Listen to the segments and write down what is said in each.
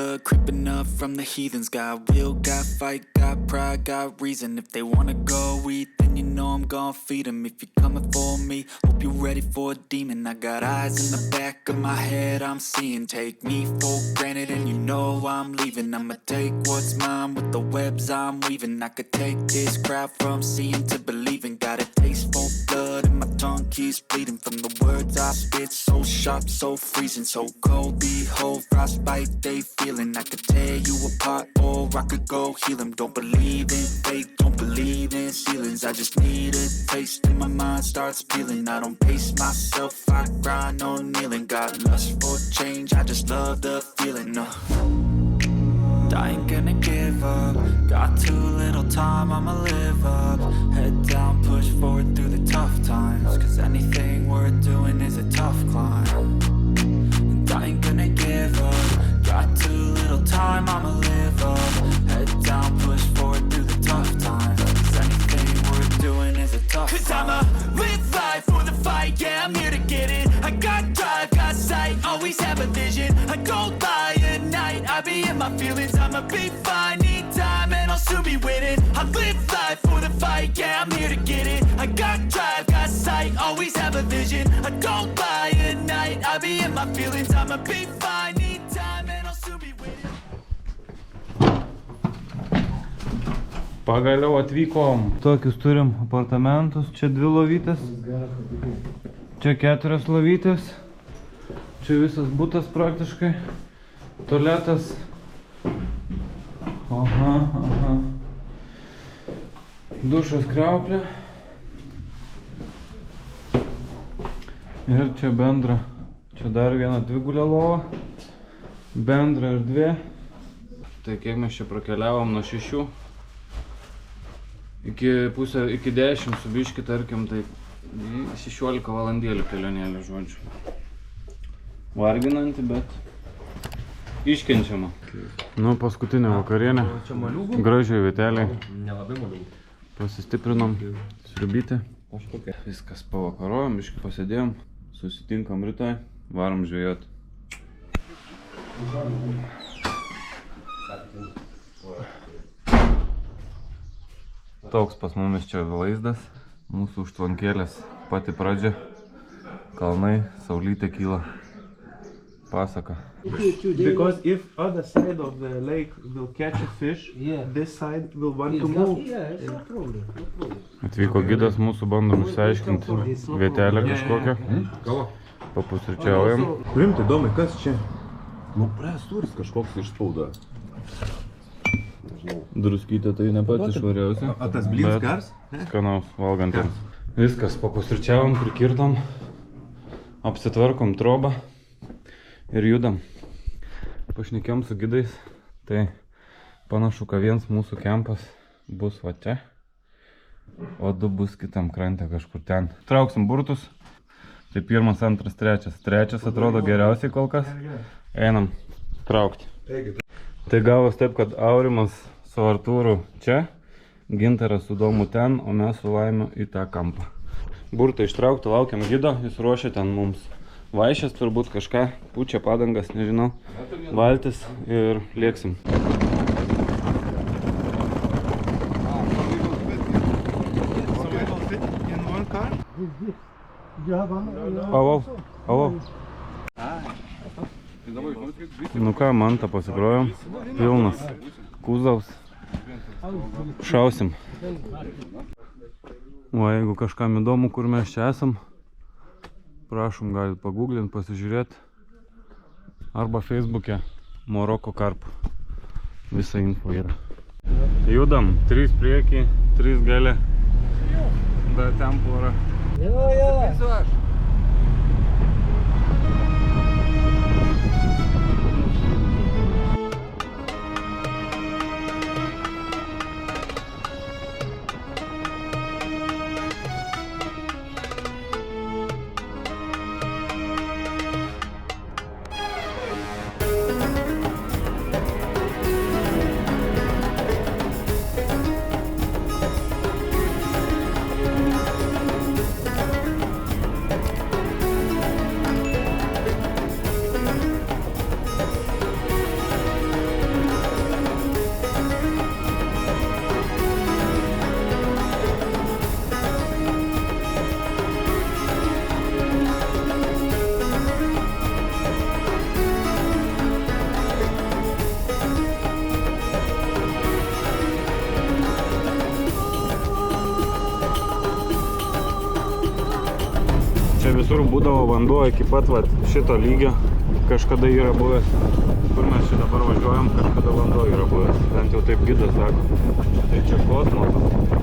blood creeping up from the heathens. Got will, got fight, got pride, got reason. If they wanna go eat, then you know I'm gon' feed them. If you're coming for me, hope you're ready for a demon. I got eyes in the back of my head, I'm seeing. Take me for granted and you know I'm leaving. I'ma take what's mine with the webs I'm weaving. I could take this crowd from seeing to believing. Got a taste for blood and my tongue keeps bleeding from the words I spit. So sharp, so freezing, so cold. Behold, frostbite they feeling. I could tear you apart or I could go heal them. Don't believe in fate, don't believe in ceilings. I just need a taste and my mind starts peeling. I don't pace myself, I grind on kneeling. Got lust for change, I just love the feeling. I ain't gonna give up. Got too little time, I'ma live up. Head down, push forward through the tough times. Cause anything worth doing is a tough climb. And I ain't gonna give up. Got too little time, I'ma live up. Head down, push forward through the tough times. Cause anything worth doing is a tough climb. Cause I'ma live life for the fight, yeah, I'm here to get it. I got drive, got sight, always have a vision. I go by at night, I be in my feelings. I'ma be fine, need time and I'll soon be winning. I live life for the fight, yeah, I'm here to get it. I got drive, got sight, always have a vision. I go by at night, I be in my feelings. I'ma be fine, need time and I'll soon be winning. Pagaliau atvykom. Tokius turim apartamentus. Čia 2 lovytės. Čia 4 lovytės. Čia visas butas praktiškai. Tualetas. Aha. Dušas, kriauklė. Ir čia bendra. Čia dar viena dvigulė lova. Bendra ir 2. Tai kiek mes čia prakeliavom nuo 6 iki 10 su biški, tarkim, tai 16 valandėlių kelionėlė, žodžiu. Varginanti, bet iškenčiama. Nu, paskutinė vakarienė. Gražiai vieteliai. Nelabai moliau. Pasistiprinom, sriubytė. Viskas pavakarojom, biški pasėdėjom. Susitinkam rytoj, varom žvejot. Toks pas mumis čia vaizdas. Mūsų užtvankėlės pati pradžia. Kalnai, saulytė kyla. Pasaka. Because if other side of the lake will catch a fish, this side will want to move. Atvyko gidas mūsų, bandom išsiaiškinti vietelę kažkokią. Papusryčiaujam. Rimtai įdomi, kas čia? Nu, turis kažkoks išspauda. Druskytė tai ne pats išvariausia. A tas blins gars? Skanaus valgantiems. Viskas, papusryčiavom, prikirtom, apsitvarkom trobą ir judam. Pašnekėm su gidais, tai panašu, kad vienas mūsų kempas bus va čia, o 2 bus kitam krante kažkur ten. Trauksim burtus, tai 1, 2, 3. 3 atrodo geriausiai kol kas. Einam traukti. Tai gavos taip, kad Aurimas su Artūru čia, Gintaras su Domu ten, o mes su Laimiu į tą kampą. Burtą ištraukti, laukiam gido, jis ruošia ten mums vaišės, turbūt kažką, pučia padangas, nežinau, valtis ir lėksim. Avau. Nu ką, mantą pasikrojom, pilnas kūzaus, šausim. O jeigu kažkam įdomu, kur mes čia esam, prašom, galit paguglinti, pasižiūrėti. Arba Facebook'e Moroko Karp. Visa info yra. Judam, 3 priekį, 3 gale. Dar ten porą. Jo. visur būdavo vanduo iki pat vat, šito lygio. Kažkada yra buvęs. Kur mes čia dabar važiuojam, kažkada vanduo yra buvęs. Bent jau taip gidas sako. Tai čia kosmosas.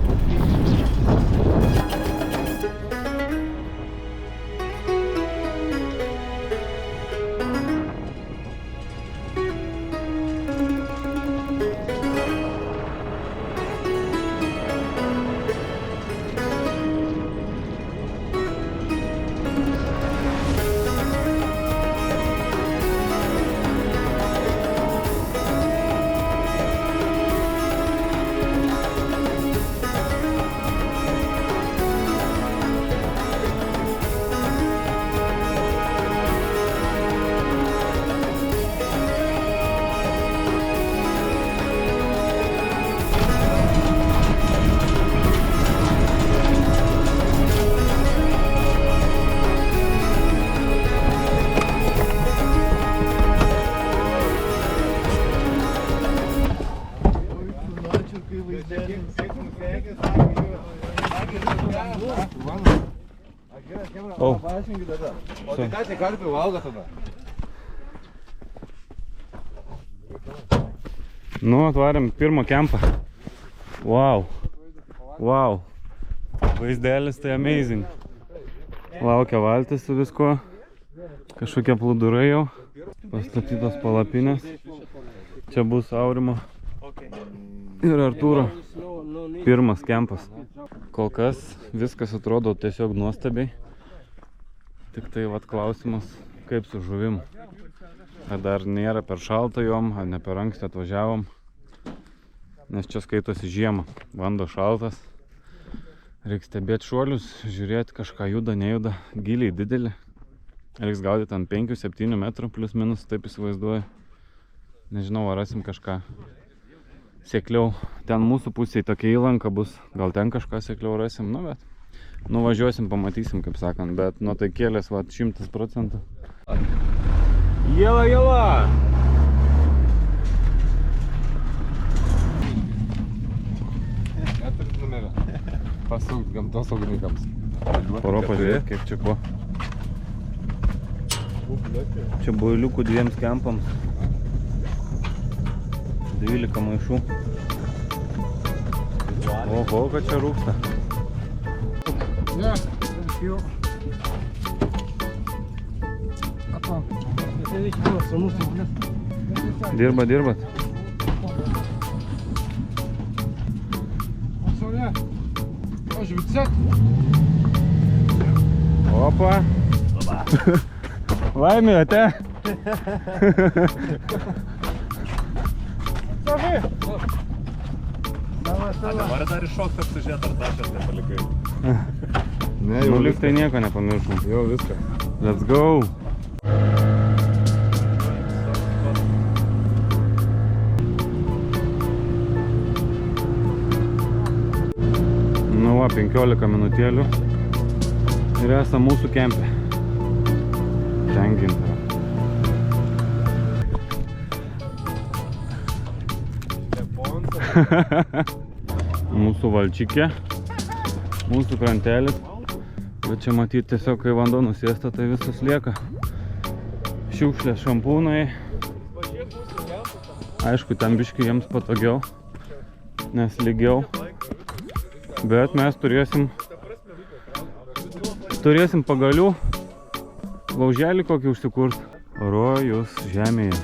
O, tai ką tie karpiai valgo tada? nu, atvarėm pirmą kempą. Wow. Wow. Vaizdelis tai amazing. Laukia valtis su viskuo. Kažkokie plūdurai jau. Pastatytos palapinės. Čia bus Aurimo ir Artūro pirmas kempas. Kol kas viskas atrodo tiesiog nuostabiai. Tik tai vat klausimas, kaip su žuvim. Ar dar nėra per šalta jom, ar ne per anksti atvažiavom. Nes čia skaitosi žiema. Vanduo šaltas. Reiks stebėti šuolius, žiūrėti kažką juda, nejuda. Giliai didelį. Reiks gaudyti ant 5-7 metrų plus minus, taip įsivaizduoju. Nežinau, ar rasim kažką sėkliau. Ten mūsų pusėje tokia įlanka bus. Gal ten kažką sėkliau rasim, nu bet nuvažiuosim, pamatysim, kaip sakant. Bet nuo tai kėlės, vat, 100%. Jela, jela! Neturit numerio. Pasukt gamtosaugininkams. Paro pažiūrėt, kaip čia ko. Čia boiliukų 2 kempams. 12 maišų. Oho, kad čia rūksta. Dirbat. Opa. Laimė, ate. Dabar dar iššokt apsižiūrėt, ar tašės nepalikai. Ne, Nu, lyg tai nieko nepamiršom. Jau viską. Let's go. Nu va, 15 minutėlių ir esam mūsų kempe. Tenkinta. Mūsų valčikė, mūsų krantelis. Bet čia matyti tiesiog, kai vanduo nusėsta, tai visas lieka. Šiukšlės, šampūnai. Aišku, ten biški jiems patogiau, nes lygiau. Bet mes turėsim pagalių, lauželį kokį užsikurt. Rojus žemėje.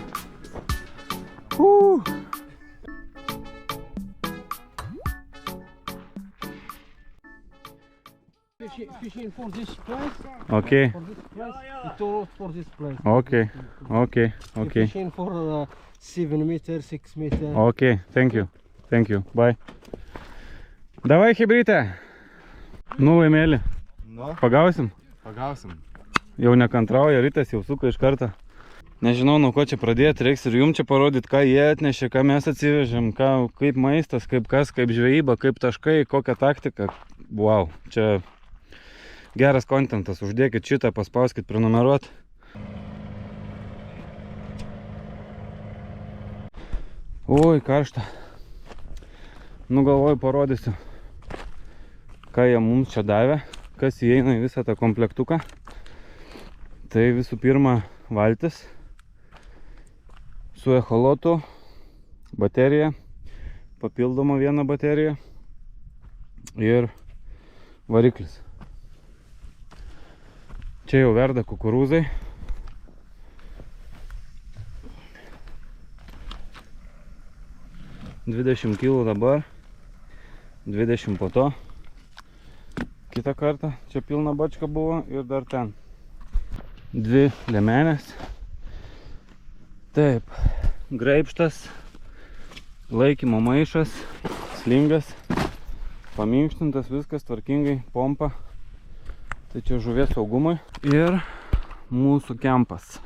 Fishing for this place. Okay. For this place. It all for this place. Okay. Fishing for 7 meter, 6 meter. Okay, thank you. Bye. Davai, hebrytė. Nu, laimėlį. Nu, Pagausim? pagausim. Jau nekantrauja, rytas jau suka iš karto. Nežinau, nuo ko čia pradėti, reiks ir jums čia parodyti, ką jie atnešė, ką mes atsivežėm, kaip maistas, kaip kas, kaip žvejyba, kaip taškai, kokią taktiką. Wow, čia geras kontentas, uždėkit šitą, paspauskit prenumeruot. Oi, karšta. Nu, galvoju, parodysiu, ką jie mums čia davė, kas įeina į visą tą komplektuką. Tai visų pirma valtis su echolotu, baterija, papildoma viena baterija ir variklis. Čia jau verda kukurūzai. $20 kg dabar, 20 po to. Kitą kartą čia pilna bačka buvo ir dar ten 2 liemenės. Taip, graibštas, laikymo maišas, slingas, paminkštintas, viskas tvarkingai, pompa. Tai čia žuvies saugumui. Ir mūsų kempas.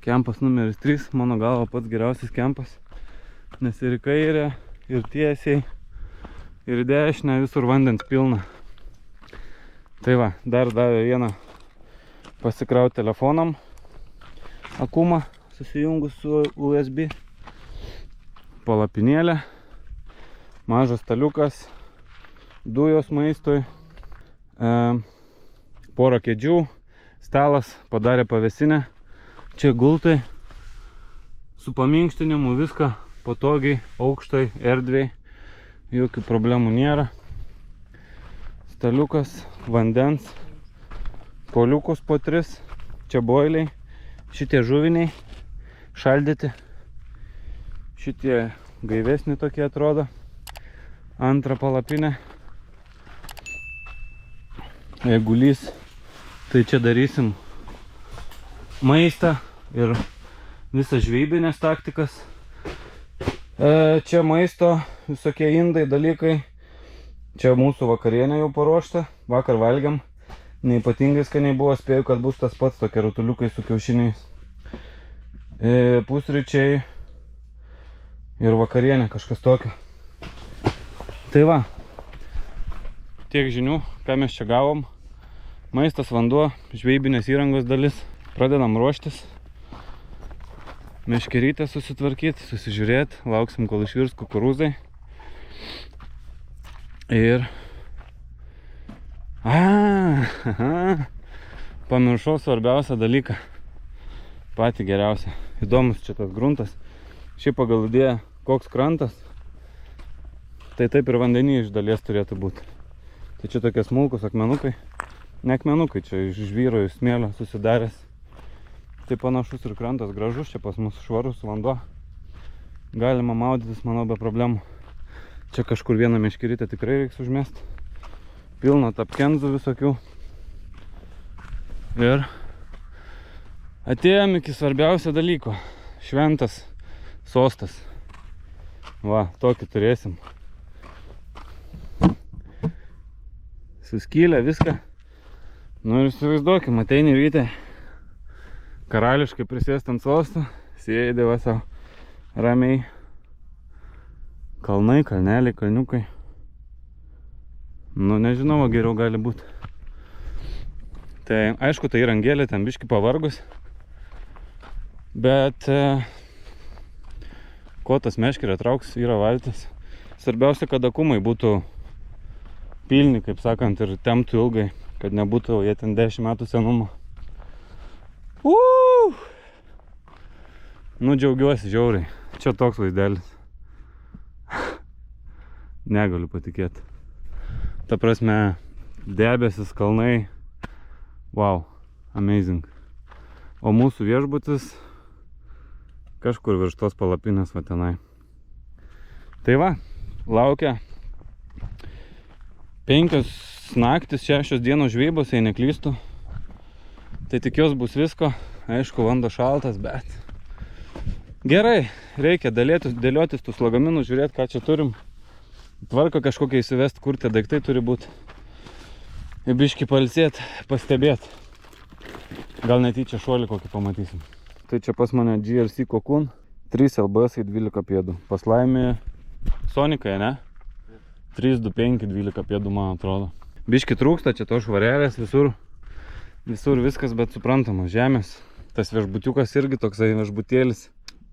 Kempas numeris 3, mano galva pats geriausias kempas. Nes ir į kairę, ir tiesiai, ir į dešinę, visur vandens pilna. Tai va, dar davė vieną pasikrauti telefonam akumą susijungus su USB. Palapinėlė, mažas staliukas, dujos maistui, porą kėdžių, stalas, padarė pavėsinę, čia gultai, su paminkštinimu viską patogiai, aukštai, erdviai, jokių problemų nėra. Staliukas, vandens, poliukus po 3, čia boiliai, šitie žuviniai, šaldyti, šitie gaivesni tokie atrodo, antrą palapinę. Jeigu lys, tai čia darysim maistą ir visas žvejybinės taktikas. Čia maisto, visokie indai, dalykai. Čia mūsų vakarienė jau paruošta, vakar valgiam. Neypatingai skaniai buvo, spėju, kad bus tas pats, tokie rutuliukai su kiaušiniais. Pusryčiai ir vakarienė, kažkas tokio. Tai va, tiek žinių, ką mes čia gavom. Maistas, vanduo, žvejybinės įrangos dalis. Pradedam ruoštis. Meškerytę susitvarkyti, susižiūrėti. Lauksim, kol išvirs kukurūzai. Ir... Pamiršau svarbiausią dalyką. Patį geriausią. Įdomus čia tas gruntas. Šiaip pagal idėją, koks krantas, tai taip ir vandenį iš dalies turėtų būti. Tai čia tokie smulkus akmenukai. Ne akmenukai, čia iš žvyro, iš smėlio susidaręs. Tai panašus ir krantas, gražus, čia pas mus švarus vanduo. Galima maudytis, manau, be problemų. Čia kažkur vieną meškerytę tikrai reiks užmesti. Pilna tapkenzų visokių. Ir atėjom iki svarbiausio dalyko. Šventas sostas. Va, tokį turėsim. Suskylę viską. Nu ir įsivaizduokim, ateini ryte. Karališkai prisėst ant sosto. Sėdi va savo ramiai. Kalnai, kalneliai, kalniukai. Nu nežinau, geriau gali būti. Tai aišku, tai įrangėlė ten biški pavargus. Bet ko tas meškerė trauks, yra valtis. Svarbiausia, kad akumai būtų pilni, kaip sakant, ir temptų ilgai, kad nebūtų jie ten 10 metų senumo. Nu džiaugiuosi žiauriai. Čia toks vaizdelis. Negaliu patikėti. Ta prasme, debesis, kalnai. Wow, amazing. O mūsų viešbutis kažkur virš tos palapinės va tenai. Tai va, laukia 5 naktis, 6 dienos žvejybos, jei neklystu. Tai tikiuos bus visko. Aišku, vanduo šaltas, bet gerai, reikia dėliotis tus lagaminus, žiūrėti, ką čia turim. Tvarką kažkokią įsivesti, kur tie daiktai turi būti. Ir biškį pailsėti, pastebėti. Gal netyčia šuolį kokį pamatysim. Tai čia pas mane GRC Cocoon, 3 LBS 12 pėdų. Pas Laimį Sonikai, ne? 3, 2, 5, 12 pėdų, man atrodo. Biškį trūksta, čia to švarelės, visur viskas, bet suprantama, žemės. Tas viešbutiukas irgi toksai viešbutėlis.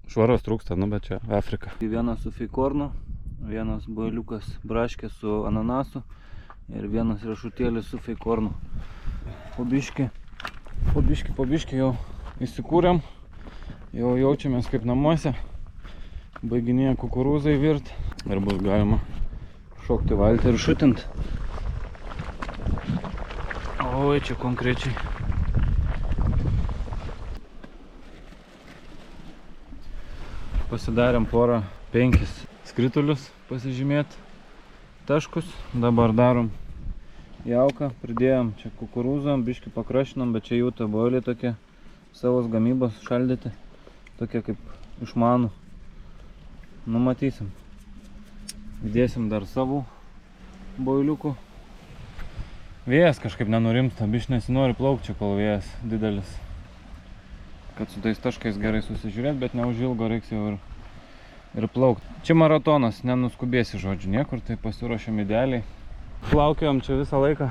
Švaros trūksta, nu bet čia Afrika. Vienas su feikornu, vienas boiliukas braškė su ananasu ir vienas riešutėlis su feikornu. Po biškį Po biškį jau įsikūrėm, jau jaučiamės kaip namuose, baiginėja kukurūzai virt ir bus galima šokti valtį ir šutint. Oi, čia konkrečiai. Pasidarėm porą 5 skritulius pasižymėti taškus, dabar darom jauką, pridėjom čia kukurūzą, biškį pakrašinom, bet čia jų taboiliai tokie savos gamybos šaldyti, tokie kaip išmanų. Numatysim. Įdėsim dar savų boiliukų. Vėjas kažkaip nenurimsta, biškį nesinori plaukti čia, kol vėjas didelis. Kad su tais taškais gerai susižiūrėt, bet neužilgo reiks jau ir plaukti. Čia maratonas, nenuskubėsi žodžiu niekur, tai pasiruošėm idealiai. Plaukiojom čia visą laiką,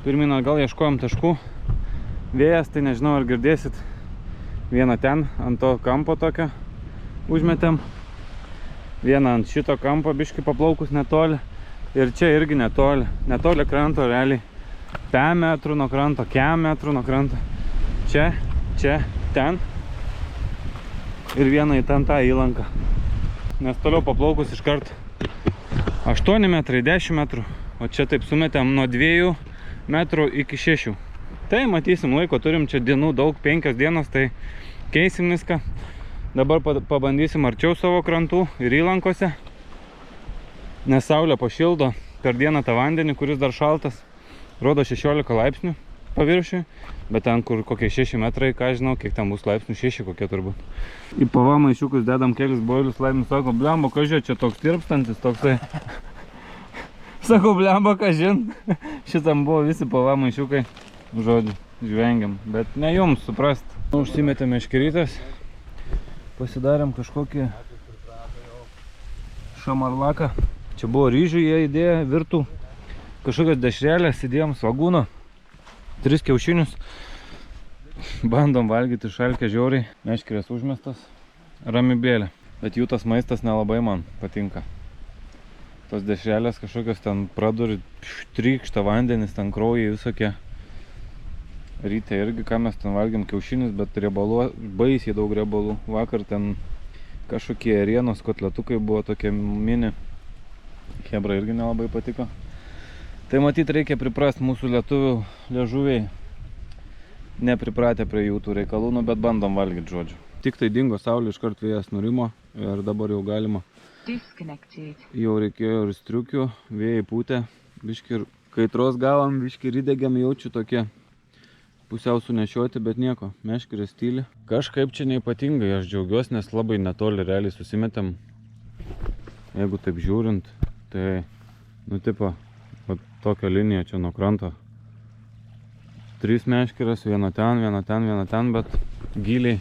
pirmyn atgal ieškojom taškų. Vėjas, tai nežinau ar girdėsit, vieną ten, ant to kampo tokio užmetėm. Vieną ant šito kampo biškį paplaukus netoli. Ir čia irgi netoli, netoli kranto realiai. 5 metrų nuo kranto, 4 metrų nuo kranto. Čia, ten. Ir vieną į ten tą įlanką. Nes toliau paplaukus iškart 8 metrai, 10 metrų. O čia taip sumetėm nuo 2 metrų iki 6. Tai matysim, laiko turim čia dienų daug, 5 dienos, tai keisim viską. Dabar pabandysim arčiau savo krantų ir įlankose. Nes saulė pašildo per dieną tą vandenį, kuris dar šaltas. Rodo 16 laipsnių paviršiui. Bet ten, kur kokie 6 metrai, ką žinau, kiek ten bus laipsnių, 6 kokie turbūt. Į PV maišiukus dedam kelis boilius, laipsnius, sako, blemba, kažin, čia toks tirpstantis, toksai. Sakau, blemba, kažin. Šitam buvo visi PV maišiukai, žodžiu, žvengiam. Bet ne jums, suprast. Užsimetėm meškerytės. Pasidarėm kažkokį šamarlaką. Čia buvo ryžių, jie įdėjo virtų. Kažkokios dešrelės, įdėjom svagūno. 3 kiaušinius. Bandom valgyti šalkę žiauriai. Meškerės užmestas. Ramybėlė. Bet jų tas maistas nelabai man patinka. Tos dešrelės kažkokios ten praduri, trykšta vandenis, ten kraujai visokie. Ryte irgi, ką mes ten valgiam, kiaušinius, bet riebalų, baisiai daug riebalų. Vakar ten kažkokie ėrienos kotletukai buvo tokie mini. Hebra irgi nelabai patiko. Tai matyt reikia priprast mūsų lietuvių liežuviai. Nepripratę prie jų tų reikalų, nu, bet bandom valgyti žodžiu. Tik tai dingo saulė, iškart vėjas nurimo ir dabar jau galima. Jau reikėjo ir striukių, vėjai pūtė, biškį ir kaitros gavom, biškį ir įdegėm, jaučiu tokie pusiau sunešioti, bet nieko, meškerės tyli. Kažkaip čia neypatingai, aš džiaugiuosi, nes labai netoli realiai susimetėm. Jeigu taip žiūrint, tai, nu, tipo, tokią liniją čia nuo kranto. 3 meškerės, viena ten, bet giliai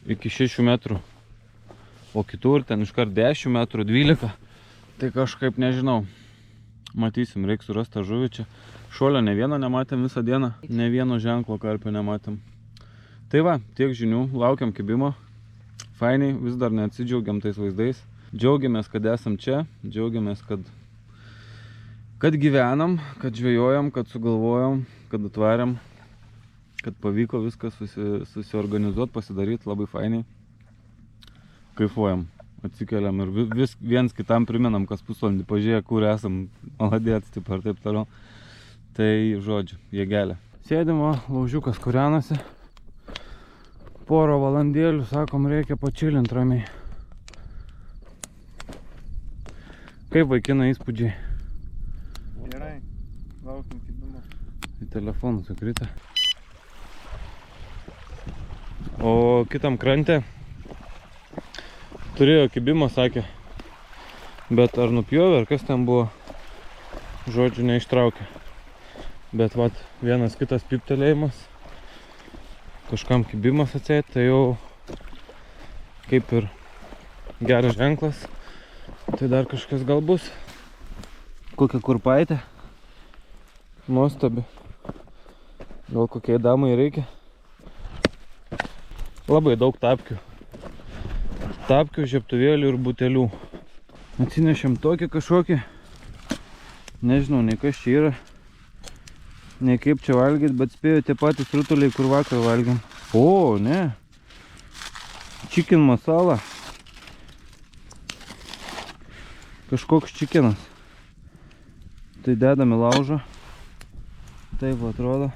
iki 6 metrų. O kitur ten iškart 10 metrų, 12. Tai kažkaip nežinau. Matysim, reikia surasti tą žuvį čia. Šuolio ne vieno nematėm visą dieną, ne vieno ženklo karpio nematėm. Tai va, tiek žinių, laukiam kibimo. Fainiai, vis dar neatsidžiaugiam tais vaizdais. Džiaugiamės, kad esam čia, džiaugiamės, kad gyvenam, kad žvejojam, kad sugalvojom, kad atvarėm, kad pavyko viską susiorganizuoti, pasidaryti labai fainiai. Kaifuojam, atsikeliam ir viens kitam priminam, kas pusvalandį pažiūrėjo, kur esam, maladėts, taip ar taip toliau. Tai žodžiu, jėgelė. Sėdim, o laužiukas kūrenasi. Porą valandėlių, sakom, reikia pačilint ramiai. Kaip vaikina įspūdžiai? Gerai, laukiam kibimo. Į telefoną sukrita. O kitam krante turėjo kibimo, sakė. Bet ar nupjovė, ar kas ten buvo, žodžiu, neištraukė. Bet vat, vienas kitas piptelėjimas, kažkam kibimas atseit, tai jau kaip ir geras ženklas. Tai dar kažkas gal bus. Kokia kurpaitė. Nuostabi. Gal kokiai damai reikia. Labai daug tapkių. Tapkių, žiebtuvėlių ir butelių. Atsinešėm tokį kažkokį. Nežinau, nei kas čia yra. Ne kaip čia valgyt, bet spėjo tie patys rutuliai, kur vakar valgėm. O, ne. Chicken masala. Kažkoks chikinas. Tai dedam į laužą. Taip atrodo.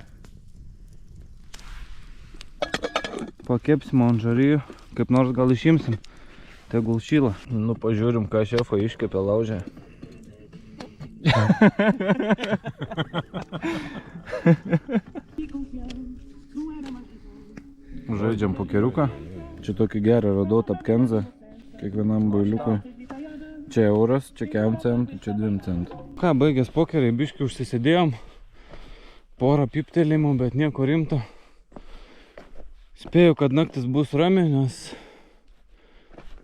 Pakepsim ant žarijų. Kaip nors gal išimsim. Tegul šyla. Nu, pažiūrim, ką šefą iškepė laužę. Žaidžiam pokeriuką. Čia tokį gerą radau tapkenzą. Kiekvienam bailiukui. Čia euras, čia 1 centų, čia 2 centų. Ką, baigęs pokerį, biškį užsisėdėjom. Porą piptelėjimų, bet nieko rimto. Spėjau, kad naktis bus rami, nes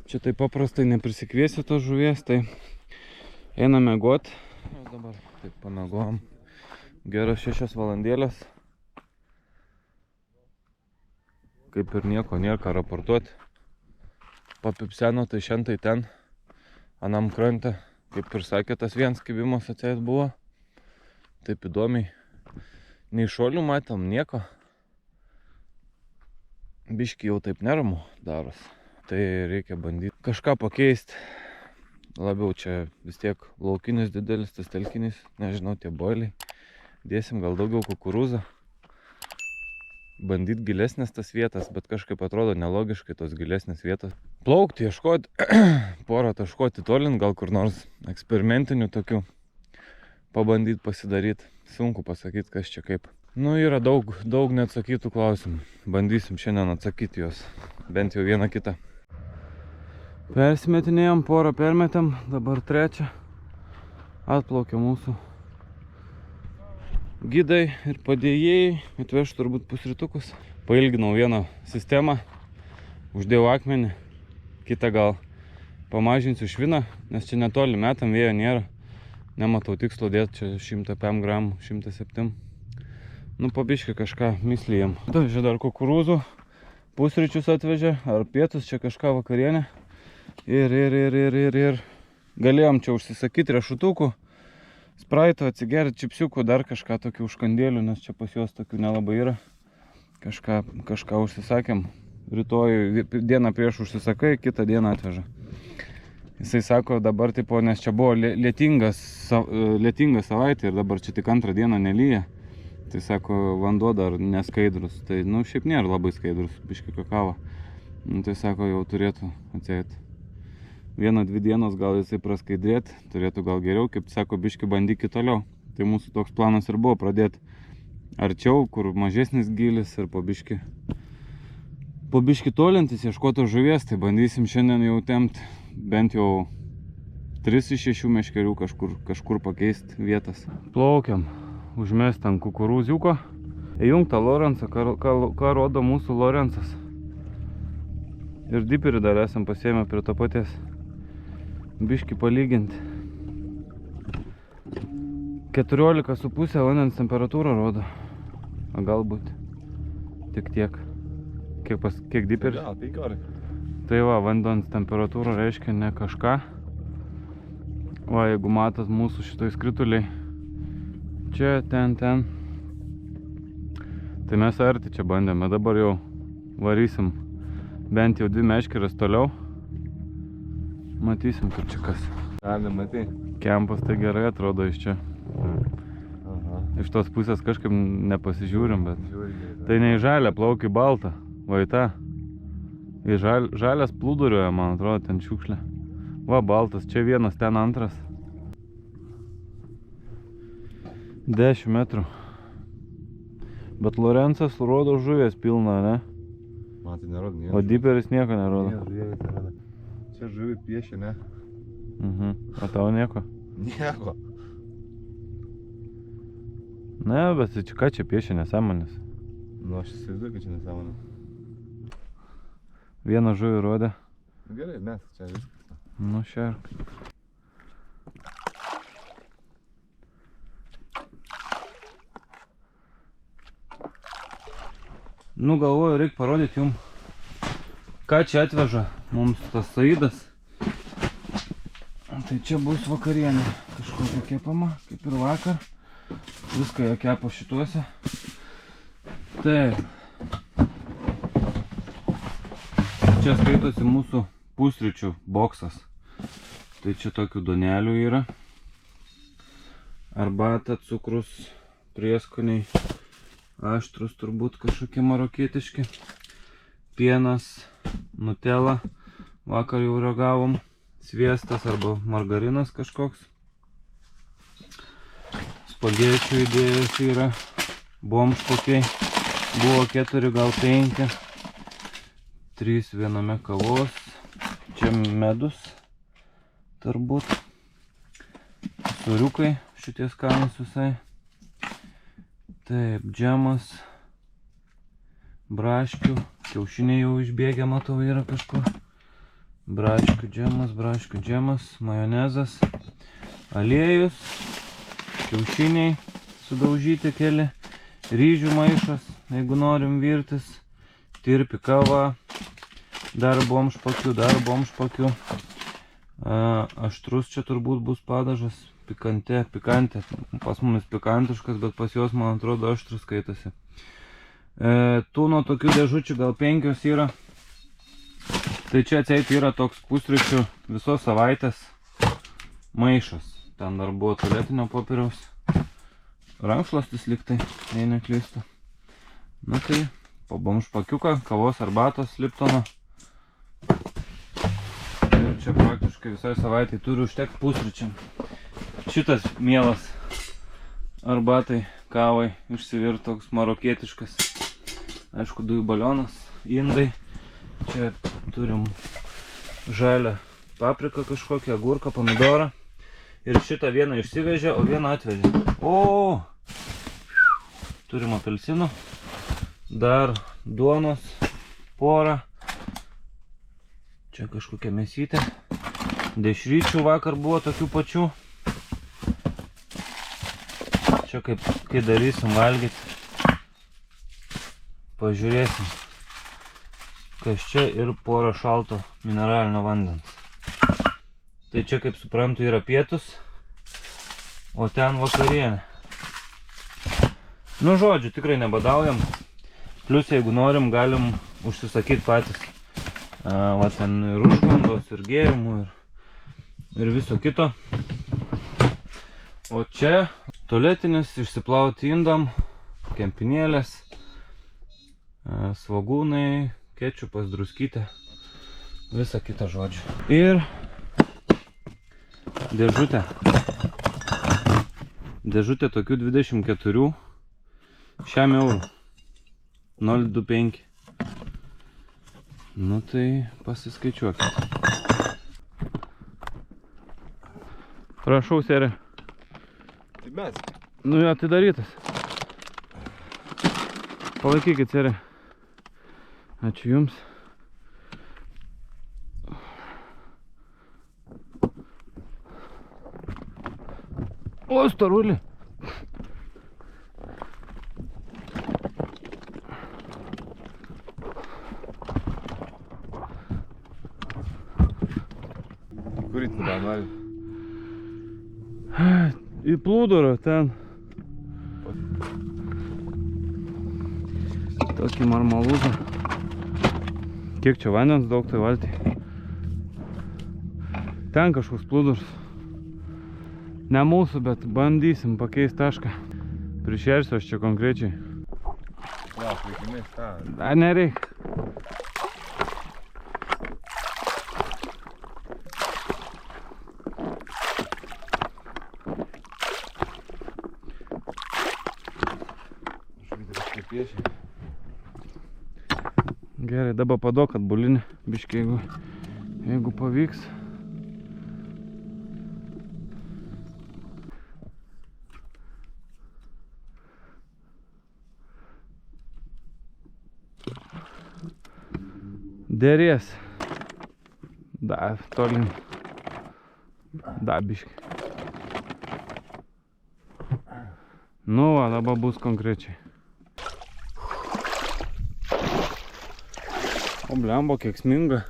čia taip paprastai neprisikviesiu tos žuvies, tai einam miegot. Dabar taip pamiegojom. Geras 6 valandėlės. Kaip ir nieko, nėra ką raportuoti. Papipseno, tai šiandien ten, anam krante, kaip ir sakė, tas vienas kibimas atseit buvo. Taip įdomiai. Nei šuolių matėm, nieko. Biški jau taip neramu daros. Tai reikia bandyti kažką pakeisti. Labiau čia vis tiek laukinis didelis, tas telkinis, nežinau, tie boiliai. Dėsim gal daugiau kukurūzą. Bandyti gilesnės tas vietas, bet kažkaip atrodo nelogiškai tos gilesnės vietos. Plaukti, ieškoti, porą taškoti tolint, gal kur nors eksperimentinių tokių pabandyti pasidaryti. Sunku pasakyti, kas čia kaip. Nu, yra daug neatsakytų klausimų. Bandysim šiandien atsakyti juos, bent jau vieną kitą. Persimetinėjom, porą permetėm, dabar 3. Atplaukė mūsų gidai ir padėjėjai, atveš turbūt pusrytukus. Pailginau vieną sistemą, uždėjau akmenį, kitą gal pamažinsiu šviną, nes čia netoli metam, vėjo nėra. Nematau tikslo dėti, čia 105 gramų, 107. Nu, pabiškai kažką mislijam. Čia dar kukurūzų, pusryčius atvežė, ar pietus, čia kažką vakarienę. Ir galėjom čia užsisakyti riešutukų, spraito, atsigerti čipsiukų, dar kažką tokių užkandėlių, nes čia pas juos tokių nelabai yra. Kažką užsisakėm. Rytoj dieną prieš užsisakai, kitą dieną atveža. Jisai sako dabar, tipo, nes čia buvo lietinga savaitė ir dabar čia tik 2 dieną nelyja. Tai sako, vanduo dar neskaidrus. Tai, nu, šiaip nėra labai skaidrus, biški kakava. Nu, tai sako, jau turėtų atsėti. 1-2 dienos gal jisai praskaidrėti, turėtų gal geriau, kaip sako, biški bandykit toliau. Tai mūsų toks planas ir buvo pradėti arčiau, kur mažesnis gilis ir po biški tolintis, ieškotos žuvies. Tai bandysim šiandien jau tempt bent jau 3 iš 6 meškerių kažkur pakeisti vietas. Plaukiam, užmest ant kukurūziuko, įjungtą Lorenzą, ką rodo mūsų Lorenzas. Ir diperį dar esam pasiėmę prie to paties. Biški palyginti. 14,5 vandens temperatūrą rodo. O galbūt tik tiek. Kiek diperis? Ja, 15. Tai va, vandens temperatūra reiškia ne kažką. Va, jeigu matot mūsų šitoj skrituliai. Čia, ten. Tai mes arti čia bandėme. Dabar jau varysim bent jau 2 meškeres toliau. Matysim, kaip čia kas. Gali, matai. Kempas tai gerai atrodo iš čia. Aha. Iš tos pusės kažkaip nepasižiūrim, bet... Tai ne į žalę, plaukia į baltą. Va į tą. Į žalės plūduriuoja, man atrodo, ten šiukšlė. Va, baltas. Čia vienas, ten antras. 10 metrų. Bet Lorenzas rodo žuvės pilną, ne? Man tai nerodo nieko. O diperis nieko nerodo. Čia žuvį piešia, ne? O tau nieko? Nieko. Ne, bet čia ką čia piešia, nesąmonės? Nu, aš įsivaizduoju, kad čia nesąmonė. Vieną žuvį rodė. Gerai, mes čia viskas. Nu, šerk. Nu, galvoju, reikia parodyti jums, ką čia atveža mums tas Saidas. Tai čia bus vakarienė kažkokia kepama, kaip ir vakar. Viską jie kepa šituose. Taip. Čia skaitosi mūsų pusryčių boksas. Tai čia tokių duonelių yra. Arbata, cukrus, prieskoniai, aštrus turbūt kažkokie marokietiški. Pienas, nutela, vakar jau ragavom, sviestas arba margarinas kažkoks. Spagečių idėjos yra, bomškokiai, buvo 4, gal 5, 3 viename kavos, čia medus, turbūt, sūriukai, šitie skanūs visai, taip, džemas, braškių, kiaušiniai jau išbėgę, matau, yra kažkur, braškių džemas, majonezas, aliejus, kiaušiniai sudaužyti keli, ryžių maišas, jeigu norim virtis, tirpi kava, dar bomšpakių, aštrus čia turbūt bus padažas, pikantė, pas mumis pikantiškas, bet pas juos, man atrodo, aštrus skaitasi. Tų nuo tokių dėžučių gal 5 yra, tai čia atseit yra toks pusryčių visos savaitės maišas. Ten dar buvo tualetinio popieriaus, rankšluostis liktai, jei neklystu. Na tai, po bomšpakiuką, kavos arbatos Liptono. Ir čia praktiškai visai savaitai turi užtekti pusryčiam. Šitas mielas arbatai, kavai, išsivir toks marokietiškas. Aišku, dujų balionas, indai. Čia turim žalią papriką kažkokią, agurką, pomidorą. Ir šitą vieną išsivežė, o vieną atvežė. O! Turim apelsinų. Dar duonos porą. Čia kažkokia mėsytė. Dešryčių vakar buvo tokių pačių. Čia kai darysim valgyti. Pažiūrėsim. Kas čia ir porą šalto mineralinio vandens. Tai čia, kaip suprantu, yra pietus, o ten vakarienė. Nu, žodžiu, tikrai nebadaujam. Plius, jeigu norim, galim užsisakyti patys. Va ten ir užkandos, ir gėrimų, ir viso kito. O čia tualetinis, išsiplauti indam, kempinėlės, svogūnai, kečupas, druskytė, visa kita, žodžiu. Ir dėžutė. Dėžutė tokių 24, 100 eurų. 0,25. Nu tai pasiskaičiuokit. Prašau, serė. Tai mes. Nu, atidarytas. Palaikykit, serė. Ačiū jums. O, starulį. Kur į tada nori? Į plūdurą ten. Tokį marmalūzą. Kiek čia vandens daug tai valti. Ten kažkoks plūdurs. Ne mūsų, bet bandysim pakeisti tašką. Prišersiu aš čia konkrečiai. Lauk, reikimės tą. Dar nereik. Žiūrėti, kažkaip piešia. Gerai, dabar paduok atbulinį biškį, jeigu pavyks. Dėrės. Da, tolin. Da, biški. Nu, va, dabar bus konkrečiai. O blembo, kiek sminga.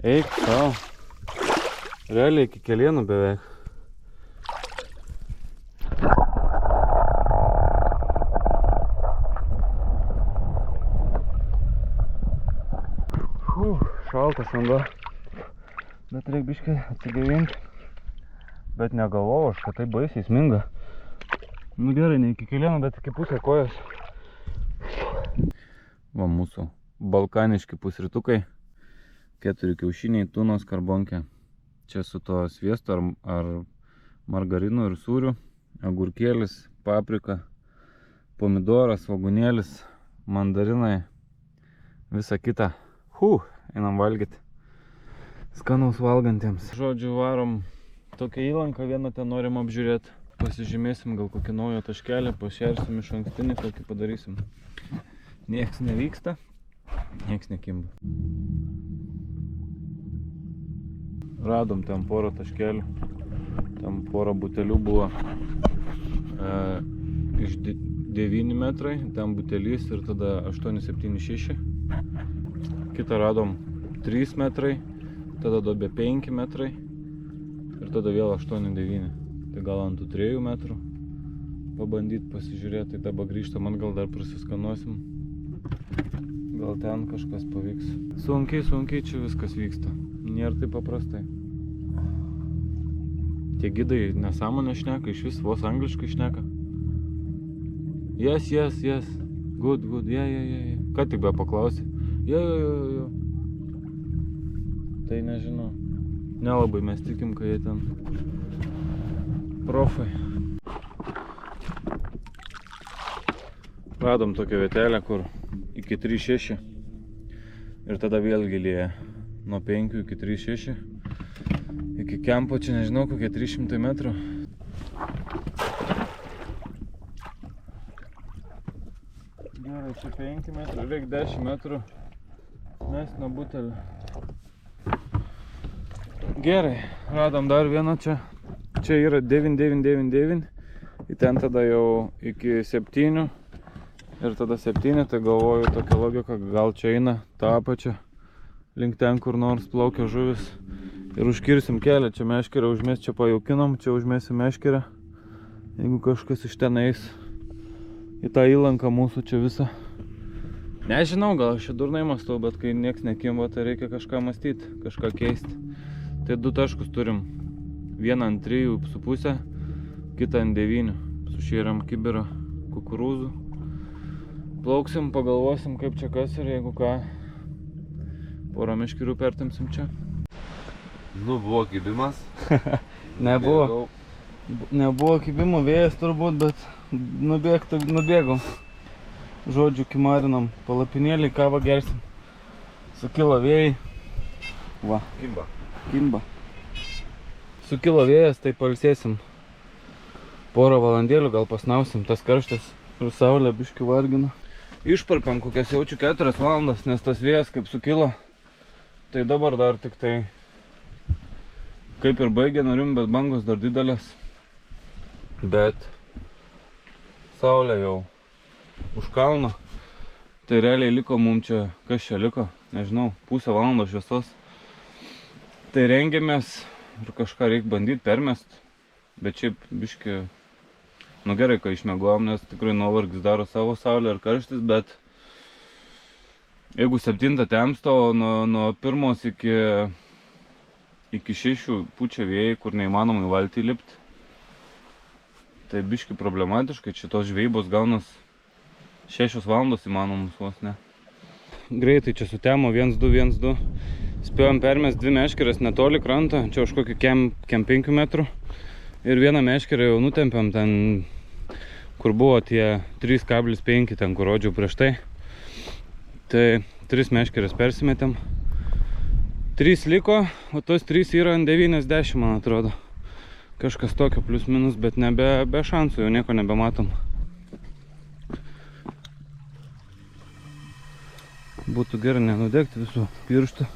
Eik, tau. Realiai iki kelienų beveik. šaltas vanduo. Bet reikia biškai atsigaivinti. Bet negalvojau aš, kad tai baisiai sminga. Nu gerai, ne iki kelieno, bet iki pusę kojos. Va mūsų balkaniški pusrytukai. 4 kiaušiniai, tunos karbonkė. Čia su to sviestu ar margarinu ir sūriu. Agurkėlis, paprika, pomidoras, svogūnėlis, mandarinai, visa kita. Einam valgyti. Skanaus valgantiems. Žodžiu, varom tokią įlanką, vieną ten norim apžiūrėti. Pasižymėsim gal kokį naują taškelį, pašersim iš ankstinį, kokį padarysim. Nieks nevyksta, nieks nekimba. Radom ten porą taškelių. Ten porą butelių buvo iš 9 metrai, ten butelys ir tada 8,76. Kitą radom 3 metrai, tada dobė 5 metrai ir tada vėl 8,9. Tai gal ant tų 3 metrų pabandyti pasižiūrėti, tai dabar grįžtam, man gal dar prasiskanuosim. Gal ten kažkas pavyks. Sunkiai čia viskas vyksta. Nėra taip paprastai. Tie gidai nesąmonę šneka, iš vis vos angliškai šneka. Yes. Good. Yeah. Ką tik be paklausė? Jo. Tai nežinau. Nelabai mes tikim, kai jie ten profai. Radom tokią vietelę, kur iki 3,6 ir tada vėl gilėja nuo 5 iki 3,6 iki kempo, čia nežinau, kokie 300 metrų. Gerai, čia 5 metrų, reikia 10 metrų mest nuo butelio. Gerai, radom dar vieną čia. Čia yra 9,999 ir ten tada jau iki 7 ir tada 7, tai galvoju tokia logika, gal čia eina tą apačią link ten, kur nors plaukia žuvis ir užkirsim kelią. Čia meškerę užmės, čia pajaukinom, čia užmėsim meškerę, jeigu kažkas iš ten eis į tą įlanką mūsų čia visą. Nežinau, gal aš čia durnai mąstau, bet kai nieks nekimba, tai reikia kažką mąstyti, kažką keisti. Tai 2 taškus turim. Vieną ant 3,5, kitą ant 9. Sušėrėm kibirą kukurūzų. Plauksim, pagalvosim kaip čia kas ir jeigu ką, porą meškerių pertimsim čia. Nu, buvo kibimas. Nebuvo kibimo, vėjas turbūt, bet nubėgom. Žodžiu, kimarinam palapinėlį, kavą gersim. Sukilo vėjai. Va. Kimba. Sukilo vėjas, tai pailsėsim. Porą valandėlių gal pasnausim, tas karštas ir saulė biškių vargina. Išparpėm kokias jaučiu 4 valandas, nes tas vėjas kaip sukilo. Tai dabar dar tik tai kaip ir baigė nurim, bet bangos dar didelės. Bet saulė jau už kalno. Tai realiai liko mum čia, kas čia liko, nežinau, pusę valandos šviesos. Tai rengiamės ir kažką reikia bandyti permest. Bet šiaip biški, nu gerai, kai išmiegojom, nes tikrai nuovargis daro savo, saulė ir karštis, bet jeigu 7 temsta, o nuo 1 iki 6 pučia vėjai, kur neįmanoma į valtį įlipti, tai biški problematiškai, šitos žvejybos gaunas 6 valandos įmanomus vos, ne. Greitai čia sutemo 1-2. Spėjom permest 2 meškerės netoli krantą, čia už kokį kem 5 metrų. Ir vieną meškerę jau nutempėm ten, kur buvo tie 3,5, ten kur rodžiau prieš tai. Tai 3 meškerės persimetėm. 3 liko, o tos 3 yra ant 90, man atrodo. Kažkas tokio plius minus, bet be šansų, jau nieko nebematom. Būtų gerai nenudegti visų pirštų.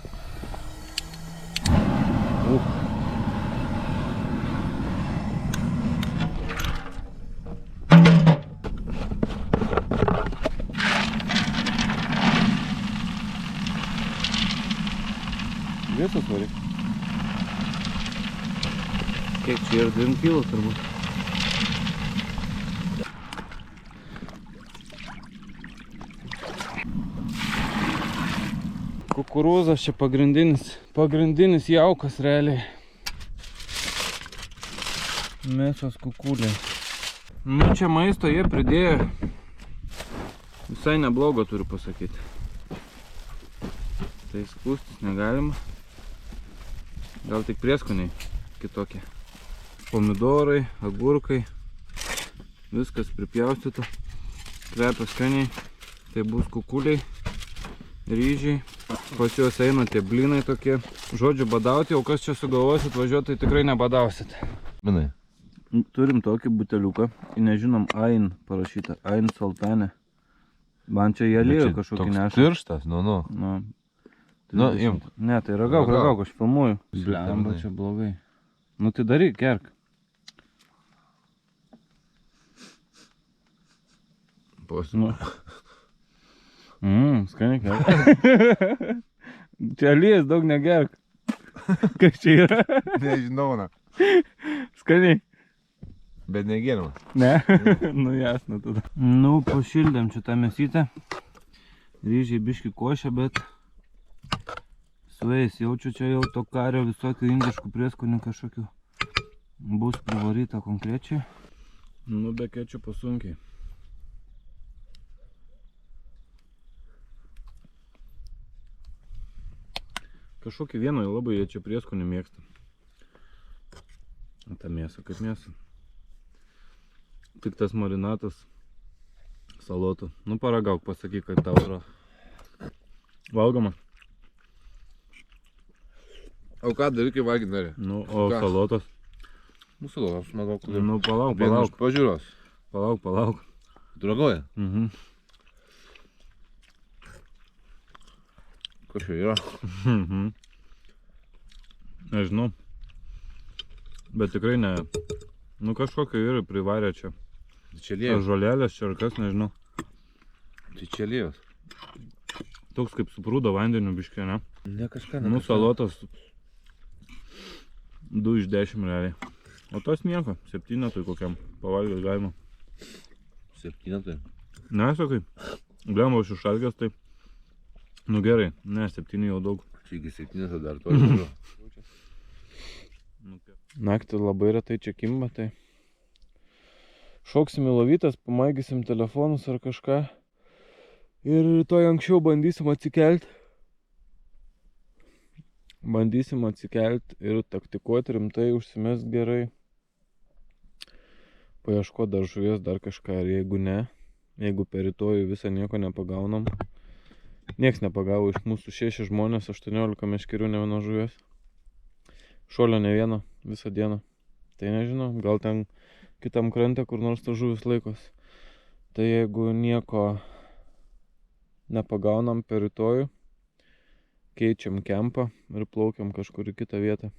Visas varik. Kiek čia yra 2 kilo turbūt. kukurūzas, čia pagrindinis jaukas realiai. Mėsos kukuliai. Nu, čia maisto jie pridėjo. Visai neblogo turiu pasakyti. Tai skūstis negalima. Gal tik prieskoniai kitokie. Pomidorai, agurkai. Viskas pripjaustyta. Kvepia skaniai. Tai bus kukuliai, ryžiai. Pas juos eina tie blynai tokie. Žodžiu, badauti, o kas čia sugalvosit važiuoti, tai tikrai nebadausit. Minai. Turim tokį buteliuką. Nežinom, Ain parašyta. Ain Saltanė. Man čia jie lėjo kažkokį neša. Toks tirštas, nu. Nu, imk. Ne, tai ragauk, aš filmuoju. Blemba, čia blogai. Nu tai daryk, gerk. Pasimu. Skaniai gerk. Čia lijas daug negerk. Kas čia yra? Nežinau, na. Skaniai. Bet negėrimas. Ne? Nu jasna tada. Nu, pašildėm čia tą mėsytę. Ryžiai biški košė, bet suėjęs jaučiu čia jau to kario visokių indiškų prieskonių kažkokių. Bus privaryta konkrečiai. Nu, be kečupo sunkiai. Kažkokį vieną labai jie čia prieskonį mėgsta. Ta mėsa kaip mėsa. Tik tas marinatas salotų. Nu, paragauk, pasakyk, kad tau yra valgoma. O ką darai, kai valgyti nori? Nu, o salotos? Mūsų salotos, manau, kad... Nu, palauk. Pažiūros. Palauk. Dragoja? Kas čia yra? Nežinau. Bet tikrai ne. Nu, kažkokio yra privarę čia. Čia lėjos. Žolelės, čia ar kas, nežinau. Tai čia lėjos. Toks kaip suprūdo vandeniu biškė, ne? Ne kažką, Nu, salotas 2 iš 10 realiai. O tas nieko, 7 tai kokiam pavalgęs galima. 7 tai? Ne, sakai, blemba aš išalgęs, tai nu gerai, ne, 7 jau daug. Čia iki 7 dar to žiūriu. Naktį labai retai čia kimba, tai šoksim į lovytas, pamaigysim telefonus ar kažką. Ir rytoj anksčiau bandysim atsikelt. Bandysim atsikelt ir taktikuoti rimtai, užsimest gerai. Paieškoti dar žuvies, dar kažką, ir jeigu ne, jeigu per rytojų visą nieko nepagaunam. Nieks nepagavo iš mūsų 6 žmonės, 18 meškerių, ne vieno žuvies. Šuolio ne vieno, visą dieną. Tai nežinau, gal ten kitam krante, kur nors ta žuvis laikos. Tai jeigu nieko nepagaunam per rytojų, keičiam kempą ir plaukiam kažkur į kitą vietą.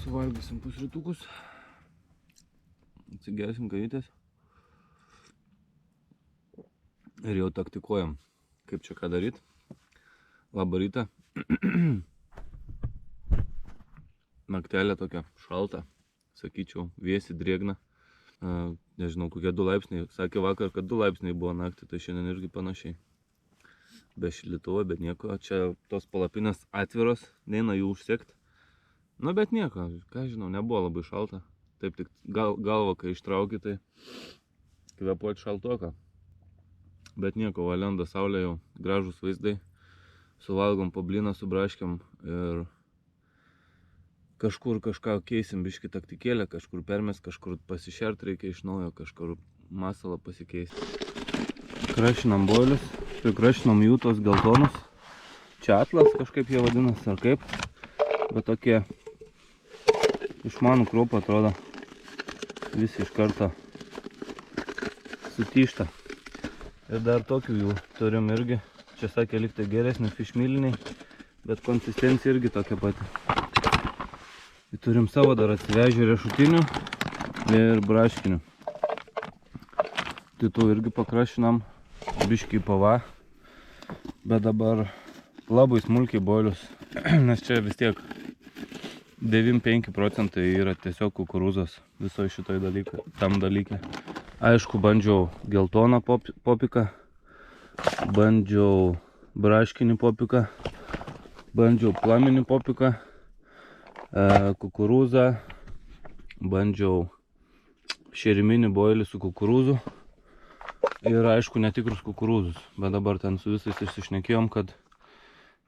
Suvalgysim pusrytukus, atsigersim kavytės ir jau taktikuojam, kaip čia ką daryt. Labą rytą. Naktelė tokia šalta, sakyčiau, vėsi, drėgna. nežinau, kokie 2 laipsniai. Sakė vakar, kad 2 laipsniai buvo naktį, tai šiandien irgi panašiai. Be šildytuvo, bet nieko. Čia tos palapinės atviros, neina jų užsekti. Nu, bet nieko, ką žinau, nebuvo labai šalta. Taip tik galva, kai ištrauki, tai kvėpuoti šaltoką. Bet nieko, va lenda saulė jau, gražus vaizdai. Suvalgom po blyną, subraškiam ir kažkur kažką keisim, biškį taktikėlę, kažkur permes, kažkur pasišert reikia iš naujo, kažkur masalą pasikeisti. Krašinam boilius, prikrašinom jų tos geltonus. Čia atlas kažkaip jie vadinasi, ar kaip. Bet tokie išmanų kruopą atrodo. Visi iš karto sutyšta. Ir dar tokių jų turim irgi. Čia sakė liktai geresni fišmiliniai, bet konsistencija irgi tokia pati. Ir turim savo dar atsivežę riešutinių ir braškinių. Tai tų irgi pakrašinam, biškį į pava. Bet dabar labai smulkiai boilius, nes čia vis tiek 95% yra tiesiog kukurūzas viso šitoj tam dalyke. Aišku, bandžiau geltoną popiką, bandžiau braškinį popiką, bandžiau plaminį popiką, kukurūzą, bandžiau šeriminį boilį su kukurūzu ir aišku netikrus kukurūzus, bet dabar ten su visais išsišnekėjom, kad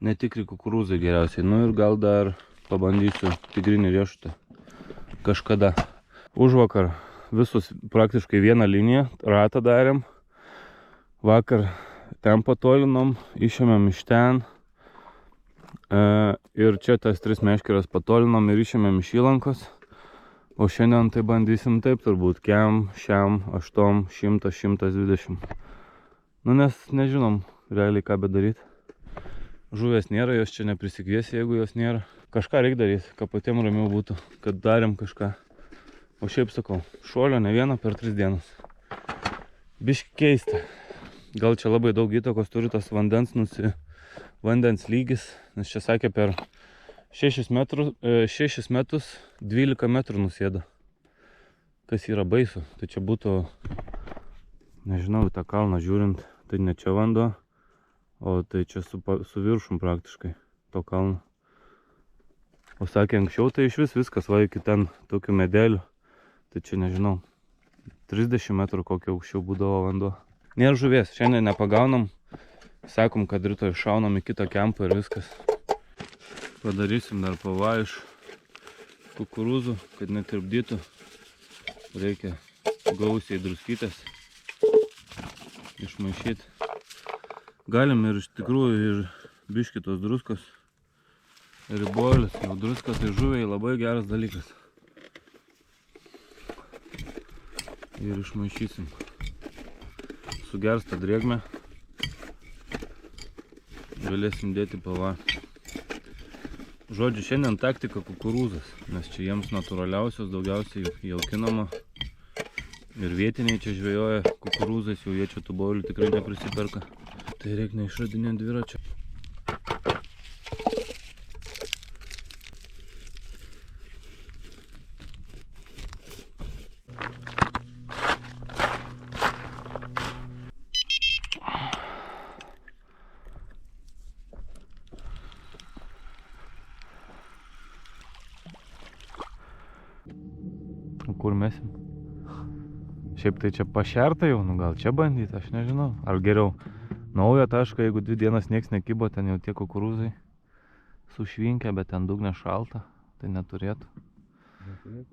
netikri kukurūzai geriausiai. Nu ir gal dar pabandysiu tigrinį riešutą kažkada. Užvakar visus praktiškai vieną liniją, ratą darėm. Vakar ten patolinom, išėmėm iš ten. Ir čia tas 3 meškeres patolinom ir išėmėm iš įlankos. O šiandien tai bandysim taip turbūt, kem, šiam, 8, 100, 120. Nu nes nežinom realiai ką bedaryt. Žuvės nėra, jos čia neprisikviesi, jeigu jos nėra. Kažką reikia daryti, kad patiem ramiau būtų, kad darėm kažką. O šiaip sakau, šuolio ne vieną per 3 dienas. Biški keista. Gal čia labai daug įtakos turi tas vandens lygis, nes čia sakė per 6 metus 12 metrų nusėda. Kas yra baisu. Tai čia būtų, nežinau, tą kalną žiūrint, tai ne čia vanduo, o tai čia su viršum praktiškai to kalno. O sakė, anksčiau tai iš viskas va iki ten tokių medelių. Tai čia nežinau, 30 metrų kokio aukščiau būdavo vanduo. Nėra žuvies, šiandien nepagaunam. Sakom, kad rytoj šaunam į kitą kempą ir viskas. Padarysim dar pava iš kukurūzų, kad netirpdytų. Reikia gausiai druskytės išmaišyti. Galim ir iš tikrųjų ir biškį tos druskos. Ir boilis, jau druska tai žuviai labai geras dalykas. Ir išmaišysim. Sugerstą drėgmę. Galėsim dėti pava. Žodžiu, šiandien taktika kukurūzas, nes čia jiems natūraliausios, daugiausiai jaukinama. Ir vietiniai čia žvejoja kukurūzais, jau jie čia tų boilių tikrai neprisiperka. Tai reikia neišradinėti dviračio. Kur mesim? Šiaip tai čia pašerta jau, nu gal čia bandyti, aš nežinau. Ar geriau naują tašką, jeigu 2 dienas nieks nekibo, ten jau tie kukurūzai sušvinkę, bet ten dugne šalta, tai neturėtų.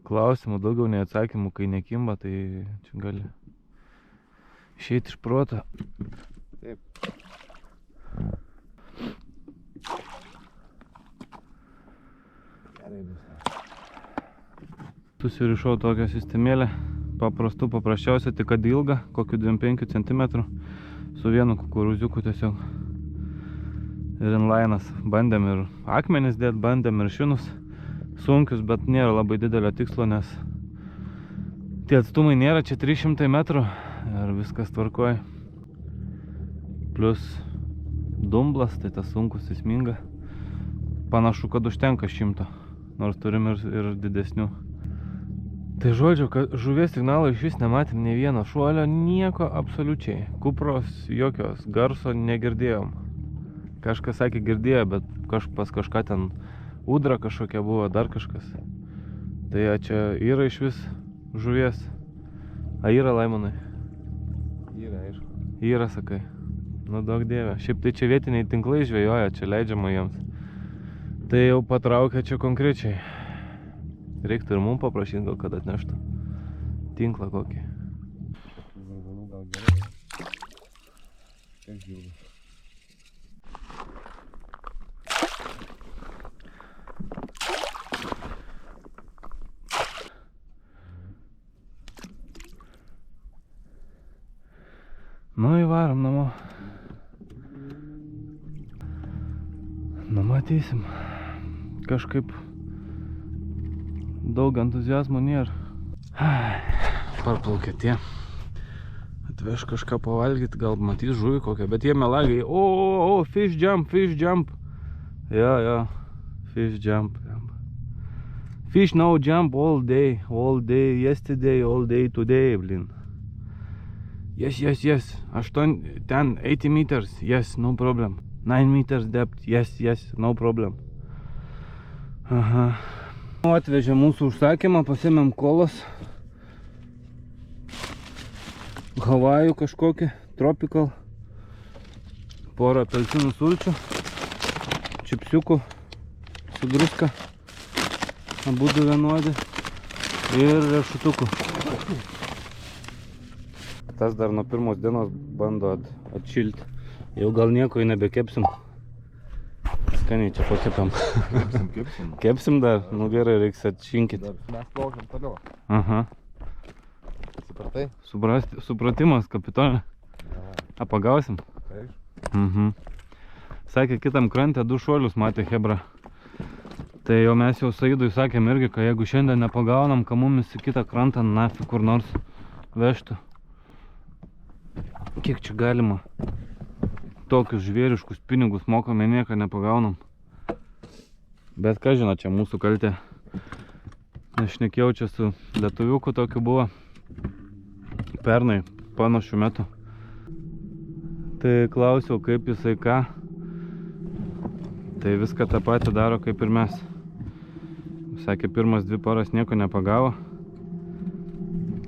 Klausimų daugiau nei atsakymų, kai nekimba, tai čia gali išeiti iš proto. Taip. Susirišau tokią sistemėlę, paprasčiausia, tik kad ilga, kokiu 25 cm, su vienu kukurūziuku tiesiog. Ir inline'as. Bandėm ir akmenis dėt, bandėm ir šinus sunkius, bet nėra labai didelio tikslo, nes tie atstumai nėra, čia 300 metrų ir viskas tvarkoja. Plus dumblas, tai tas sunkus įsminga. Panašu, kad užtenka 100, nors turim ir didesnių. Tai žodžiu, kad žuvies signalo iš vis nematėm nei vieno šuolio, nieko absoliučiai. Kupros jokios, garso negirdėjom. Kažkas sakė girdėjo, bet pas kažką ten ūdra kažkokia buvo, dar kažkas. Tai čia yra iš vis žuvies. A yra, Laimonai? Yra, aišku. Yra, sakai. Nu, daug dievė. Šiaip tai čia vietiniai tinklai žvejoja, čia leidžiama jiems. Tai jau patraukia čia konkrečiai. Reiktų ir mums paprašyti, gal kad atneštų tinklą kokį. Gal gerai. Kiek žiūrė. Nu, įvarom namo. Nu, matysim. Kažkaip daug entuzijazmo nėra. Parplaukė tie. Atveš kažką pavalgyti, gal matys žuvį kokią, bet jie melagiai. O, fish jump, fish jump. Ja, fish jump. Fish no jump all day, yesterday, all day, today, blin. Yes. 80 meters, yes, no problem. 9 meters depth, yes, no problem. Aha. Atvežė mūsų užsakymą, pasėmėm kolos. Havajų kažkokį, tropical. Porą apelsinų sulčių. Čipsiukų su druska. Abudu vienodi. Ir riešutukų. Tas dar nuo pirmos dienos bando atšilti. Jau gal nieko nebekepsim. Skaniai čia pakepam. Kepsim dar? Nu gerai, reiks atšinkyti. Mes plaukiam toliau. Aha. Supratai? Supratimas, kapitonė. A, pagausim? Taip. Sakė, kitam krante 2 šuolius matė hebra. Tai jau mes jau Saidui sakėm irgi, kad jeigu šiandien nepagaunam, kad mumis į kitą krantą nafi kur nors vežtų. Kiek čia galima? Tokius žvėriškus pinigus mokame, nieką nepagaunam. Bet ką žino, čia mūsų kaltė. Nešnekėjau čia su lietuviuku tokiu buvo. Pernai, panašių metų. Tai klausiau, kaip jisai ką. Tai viską tą patį daro kaip ir mes. Sakė, pirmas 2 paras nieko nepagavo.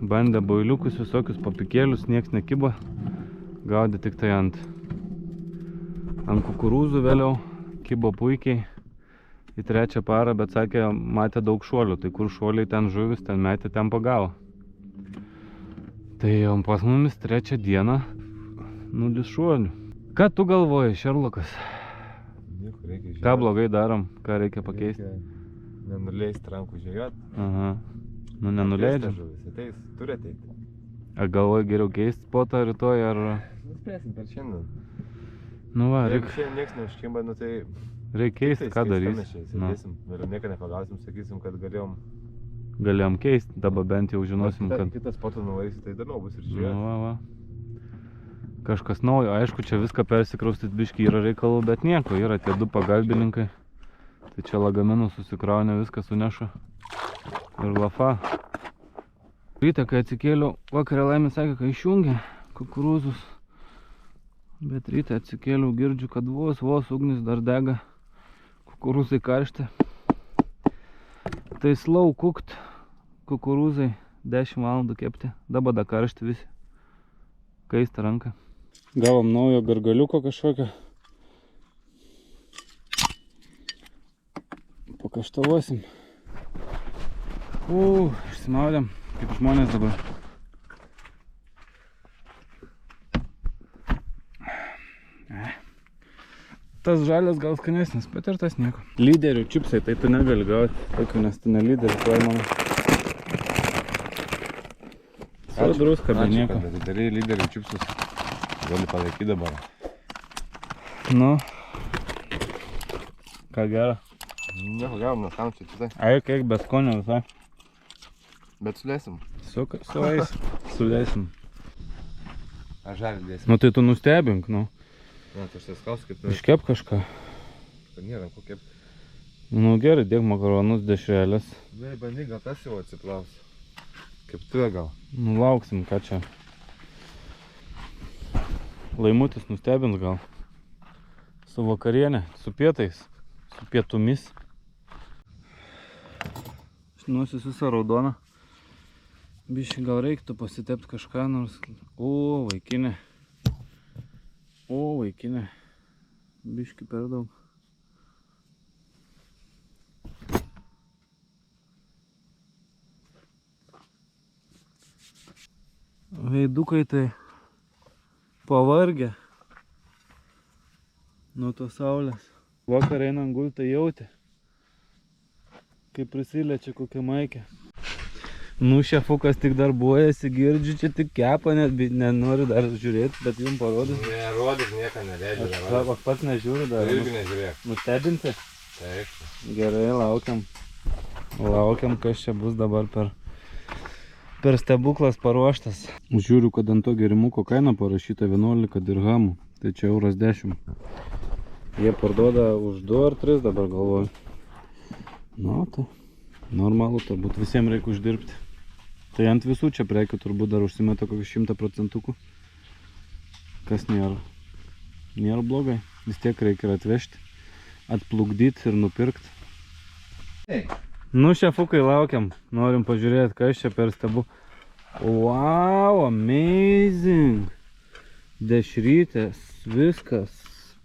Bandė boiliukus, visokius papikėlius, nieks nekibo. Gaudė tik tai ant kukurūzų vėliau. Kibo puikiai. Į 3 parą, bet sakė, matė daug šuolių. Tai kur šuoliai ten žuvis, ten metė, ten pagavo. Tai jau pas mumis 3 dieną 0 šuolių. Ką tu galvoji, Šerlokas? Nieko reikia žiūrėti. Ką blogai darom? Ką reikia pakeisti? Nenuleisti rankų žiūrėti. Aha. Nu, nenuleidžiam. Ateis, turi ateiti. Ar galvoji geriau keisti spotą rytoj, ar... Nuspręsim per šiandien. Nu va, Jeigu šiandien nieks neužkimba, nu tai... Reikia keisti, ką darysim. Sėdėsim, vėliau nieko nepagausim, sakysim, kad Galėjom keisti, dabar bent jau žinosim, kad... Kitas spotą nuvarysi, tai įdomiau bus ir žiūrėti. Nu va. Kažkas naujo, aišku, čia viską persikraustit biškį yra reikalų, bet nieko, yra tie 2 pagalbininkai. Tai čia lagaminų susikraunė, viską suneša. Ir lafa. Ryte, kai atsikėliau, vakarė Laimė sakė, kad išjungė kukurūzus. Bet ryte atsikėliau, girdžiu, kad vos ugnis dar dega. Kukurūzai karšti. Tai slow cooked kukurūzai 10 valandų kepti. Dabar da karšti visi. Kaista ranka. Gavom naujo gargaliuko kažkokio. Pakaštavosim. Išsimaudėm, kaip žmonės dabar. Tas žalias gal skanesnis, bet ir tas nieko. Lyderių čipsai, tai tu negali gauti. Tokių, nes tu ne lyderis, tuoj mano. Su druska, be nieko. Ačiū, kad darai lyderių čipsus. Gali palaikyti dabar. Nu. Ką gera? Nieko gavom, nes kam čia kitai. Ai, kiek be skonio visai. Bet suleisim. Suleisim. Aš žalį dėsim. Nu tai tu nustebink, nu. Ne, tai aš tai skausiu, kaip... Iškep kažką. Kad nėra ko kepti. Nu gerai, dėk makaronus, dešrelės. Bandyk, gal tas jau atsiplaus. keptuvė gal. Nu, lauksim, ką čia. Laimutis nustebins gal. Su vakarienė, su pietais, su pietumis. Nosis visą raudoną. Biškai gal reiktų pasitepti kažką nors. O, vaikinė. O, vaikinė. Biškai per daug. Veidukai tai pavargę nuo tos saulės. Vakar einant gultą jautė, kai prisiliečia kokią maikę. Nu, šefukas tik darbuojasi, girdžiu, čia tik kepa, net nenoriu dar žiūrėti, bet jums parodys. Nerodyk, nieko nereikia. Aš pats nežiūriu dar. Irgi nežiūrėk. Nustebinsi? Taip. Gerai, laukiam. Laukiam, kas čia bus dabar per stebuklas paruoštas. Žiūriu, kad ant to gerimuko kaina parašyta 11 dirhamų. Tai čia euras 10. Jie parduoda už 2 ar 3 dabar galvoju. Nu, tai normalu, turbūt visiems reikia uždirbti. Tai ant visų čia prekių turbūt dar užsimeta kokį 100%. Kas nėra. Nėra blogai. Vis tiek reikia ir atvežti, atplukdyti ir nupirkti. Nu, šefukai, laukiam. Norim pažiūrėti, kas čia per stebu. Wow, amazing. Dešrytės, viskas,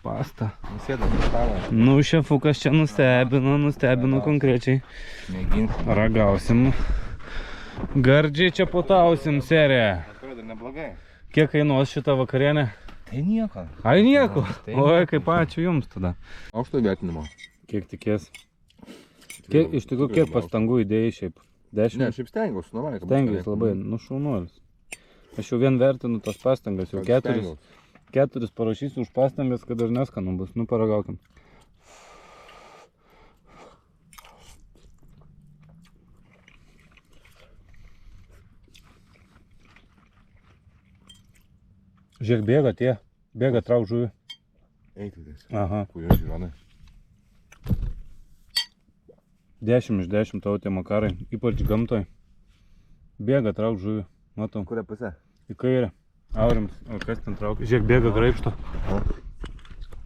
pasta. Nusėdam į stalą. Nu, šefukas čia nustebino konkrečiai. Mėginsim. Ragausim. Gardžiai čia putausim, serija. Atrodo neblogai. Kiek kainuos šitą vakarienę? Tai nieko. Ai, nieko. Tai Oi, kaip ačiū jums tada. Aukšto vertinimo. Kiek tikės? Iš tikrųjų, kiek pastangų įdėjai šiaip? 10? Ne, šiaip stengiausi, normaliai. Stengiais labai, nu šaunuolis. Aš jau vien vertinu tas pastangas, jau 4 parašysiu už pastangas, kad dar neskanu bus. Nu, paragaukim. Žiūrėk, bėga tie. Bėga, trauk žuvį. Eik tais. Aha. Kurio žiūronai. 10 iš 10 tavo tie makarai, ypač gamtoj. Bėga, trauk žuvį. Matau. Kuria pusė? Į kairę. Aurimas, o kas ten traukia? Žiūrėk, bėga graibšto.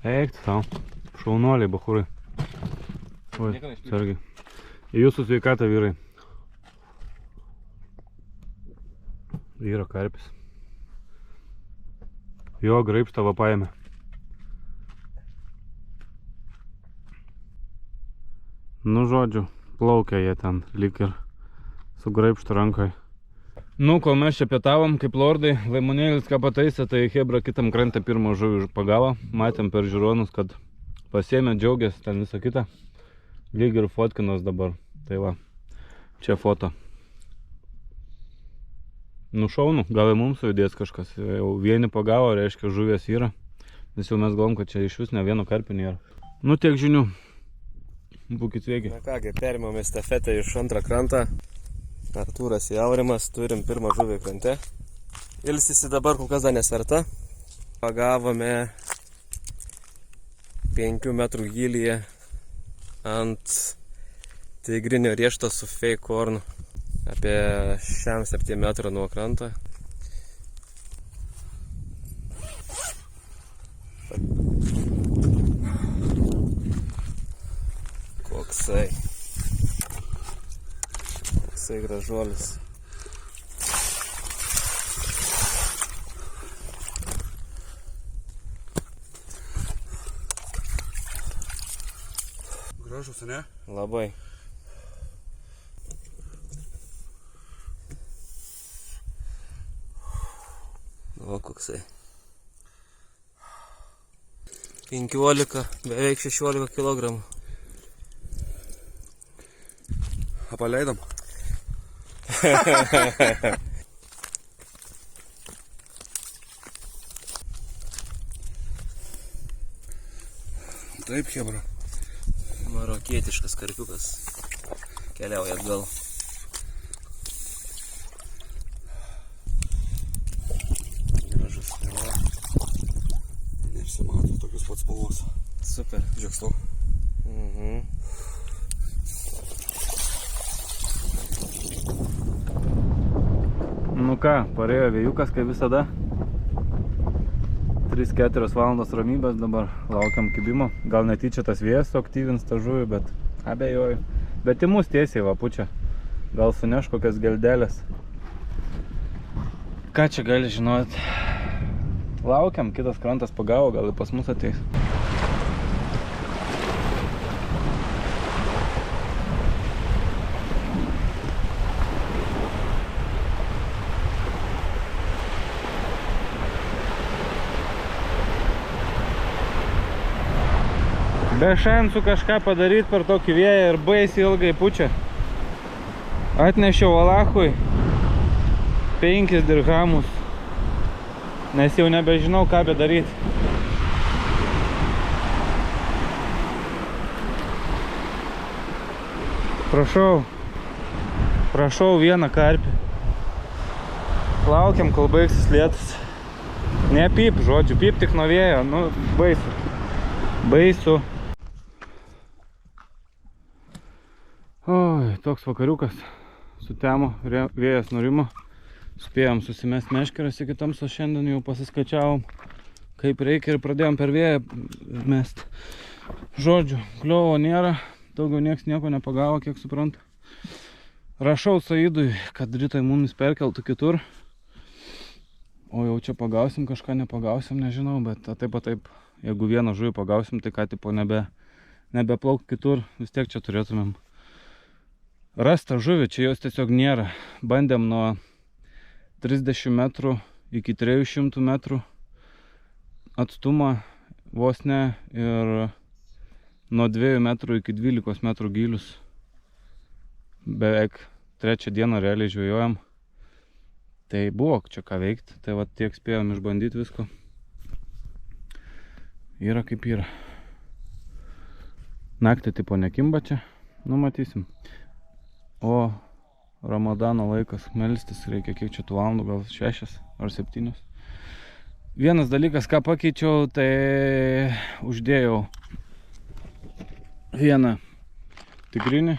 Eik tau. Šaunuoliai, bachūrai. Oi, sargiai. Į jūsų sveikatą, vyrai. Yra karpis. Jo, graibštą va paėmė. Nu, žodžiu, plaukia jie ten, lyg ir su graibštu rankai. Nu, kol mes čia pietavom, kaip lordai, Laimonėlis ką pataisė, tai Hebra kitam krantą pirmą žuvį pagavo. Matėm per žiūronus, kad pasiėmė, džiaugės, ten visą kitą. Lyg ir fotkinos dabar. Tai va, čia foto. Nu, šaunu, gal ir mums sujudės kažkas. Jau vieni pagavo, reiškia, žuvės yra. Nes jau mes galvom, kad čia iš vis ne vieno karpio nėra. Nu, tiek žinių. Būkit sveiki. Na kągi, perimame stafetę iš antrą krantą. Artūras ir Aurimas, turim pirmą žuvį krante. Ilsisi dabar kol kas dar nesverta. Pagavome 5 metrų gylyje ant tigrinio riešto su fake kornu. Apie 6-7 metrų nuo kranto. Koksai gražuolis. Gražus, ne? Labai. O koksai. 15, beveik 16 kg. Apaleidom. Taip, Hebra. Marokietiškas karpiukas. Keliauja atgal. Gražus. Nesimato tokius pats spalvos. Super. Žiūrėk, Mhm. ką, parėjo vėjukas, kaip visada. 3-4 valandos ramybės, dabar laukiam kibimo. Gal netyčia tas vėjas suaktyvins tą žuvį, bet abejoju. Bet į mus tiesiai va pučia. Gal suneš kokias geldelės. Ką čia gali žinot? Laukiam, kitas krantas pagavo, gal pas mus ateis. Be šansų kažką padaryti per tokį vėją ir baisiai ilgai pučia. Atnešiau Alachui 5 dirhamus, nes jau nebežinau, ką bedaryti. Prašau vieną karpį. Laukiam, kol baigsis lietus. Ne pyp, žodžiu, pyp tik nuo vėjo, nu baisu. Oi, toks vakariukas sutemo, vėjas nurimo. Spėjom susimest meškeras iki tamsos, šiandien jau pasiskaičiavom, kaip reikia ir pradėjom per vėją mest. Žodžiu, kliovo nėra, daugiau nieks nieko nepagavo, kiek suprantu. Rašau Saidui, kad rytoj mumis perkeltų kitur. O jau čia pagausim kažką, nepagausim, nežinau, bet taip, jeigu vieną žuvį pagausim, tai ką tipo nebeplauk kitur, vis tiek čia turėtumėm rastą žuvį, čia jos tiesiog nėra. Bandėm nuo 30 metrų iki 300 metrų atstumą vos ne ir nuo 2 metrų iki 12 metrų gilius. Beveik 3 dieną realiai žvejojam. Tai buvo čia ką veikti, tai va tiek spėjom išbandyti visko. Yra kaip yra. Naktį tipo nekimba čia, nu matysim. O Ramadano laikas melstis reikia, kiek čia tų valandų, gal 6 ar 7. Vienas dalykas, ką pakeičiau, tai uždėjau vieną tigrinį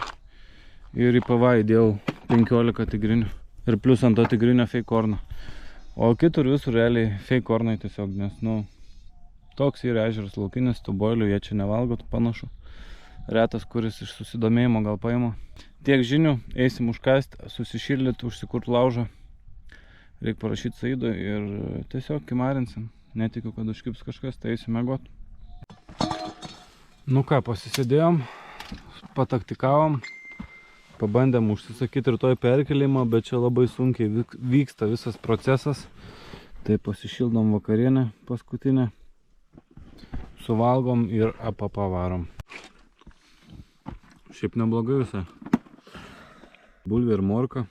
ir į PV įdėjau 15 tigrinių ir plus ant to tigrinio fake korno. O kitur visur realiai fake kornai tiesiog, nes toks yra ežeras laukinis, tų boilių jie čia nevalgo, panašu. Retas, kuris iš susidomėjimo gal paima. Tiek žinių, eisim užkasti, susišildyti, užsikurt laužą. Reikia parašyti Saidui ir tiesiog kimarinsim. Netikiu, kad užkips kažkas, tai eisim miegot. Nu ką, pasisėdėjom, pataktikavom, pabandėm užsisakyti rytoj perkelimą, bet čia labai sunkiai vyksta visas procesas. Tai pasišildom vakarienę paskutinę, suvalgom ir apapavarom. Šiaip neblogai visai. Bulvė ir morka,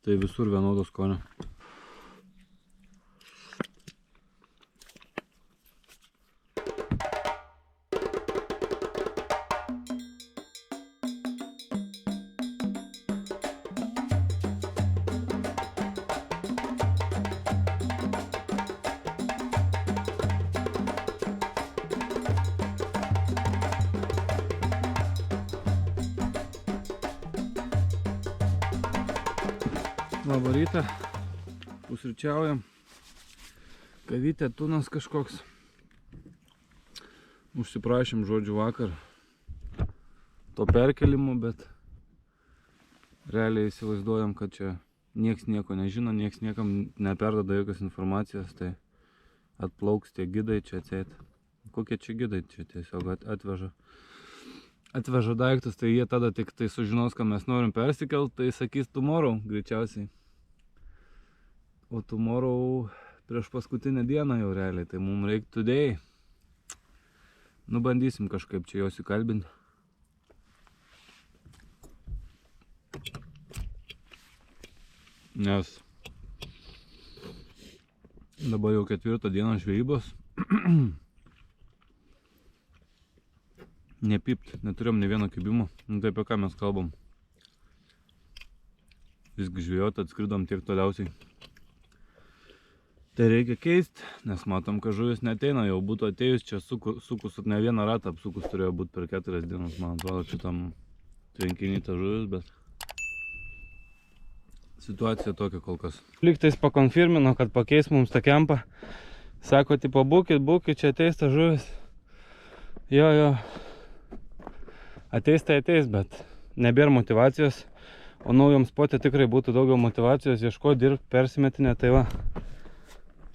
tai visur vienodo skonio. Labą rytą, pusryčiaujam, kavytė, tunas kažkoks. Užsiprašėm žodžiu vakar to perkelimo, bet realiai įsivaizduojam, kad čia nieks nieko nežino, nieks niekam neperdada jokios informacijos, tai atplauks tie gidai čia atseit. Kokie čia gidai čia tiesiog atveža daiktus, tai jie tada tik tai sužinos, ką mes norim persikelt, tai sakys tomorrow greičiausiai. O tomorrow prieš paskutinę dieną jau realiai, tai mums reikia today. Nu bandysim kažkaip čia jos įkalbinti. Nes dabar jau 4 dieną žvejybos. Nepypt, neturėjom ne vieno kibimo. Nu tai apie ką mes kalbam. Visgi žvejot atskridom tiek toliausiai. Tai reikia keisti, nes matom, kad žuvis neteina, jau būtų atėjus čia sukus ne vieną ratą apsukus turėjo būti per 4 dienas, man atrodo, šitam tvenkinį ta žuvis, bet Situacija tokia kol kas. Lygtais pakonfirmino, kad pakeis mums tą kempą. Sako, tipo, būkit, čia ateis ta žuvis. Jo. Ateis tai ateis, bet nebėra motivacijos. O naujom spotė tikrai būtų daugiau motivacijos, ieško dirbti, persimetinę, tai va.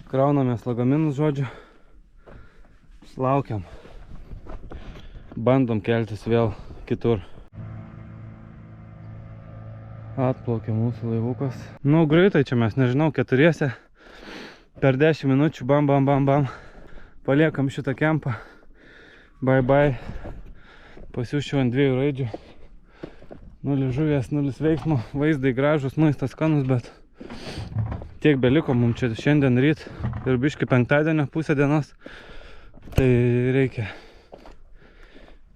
Kraunamės lagaminus, žodžiu. Laukiam. Bandom keltis vėl kitur. Atplaukė mūsų laivukas. Nu, greitai čia mes, nežinau, 4. Per 10 minučių, bam. Paliekam šitą kempą. Bye. Pasiūščiau ant 2 raidžių. 0 žuvies, 0 veiksmo. Vaizdai gražus, maistas skanus, bet tiek beliko mums čia šiandien ryt ir biški penktadienio pusę dienos. Tai reikia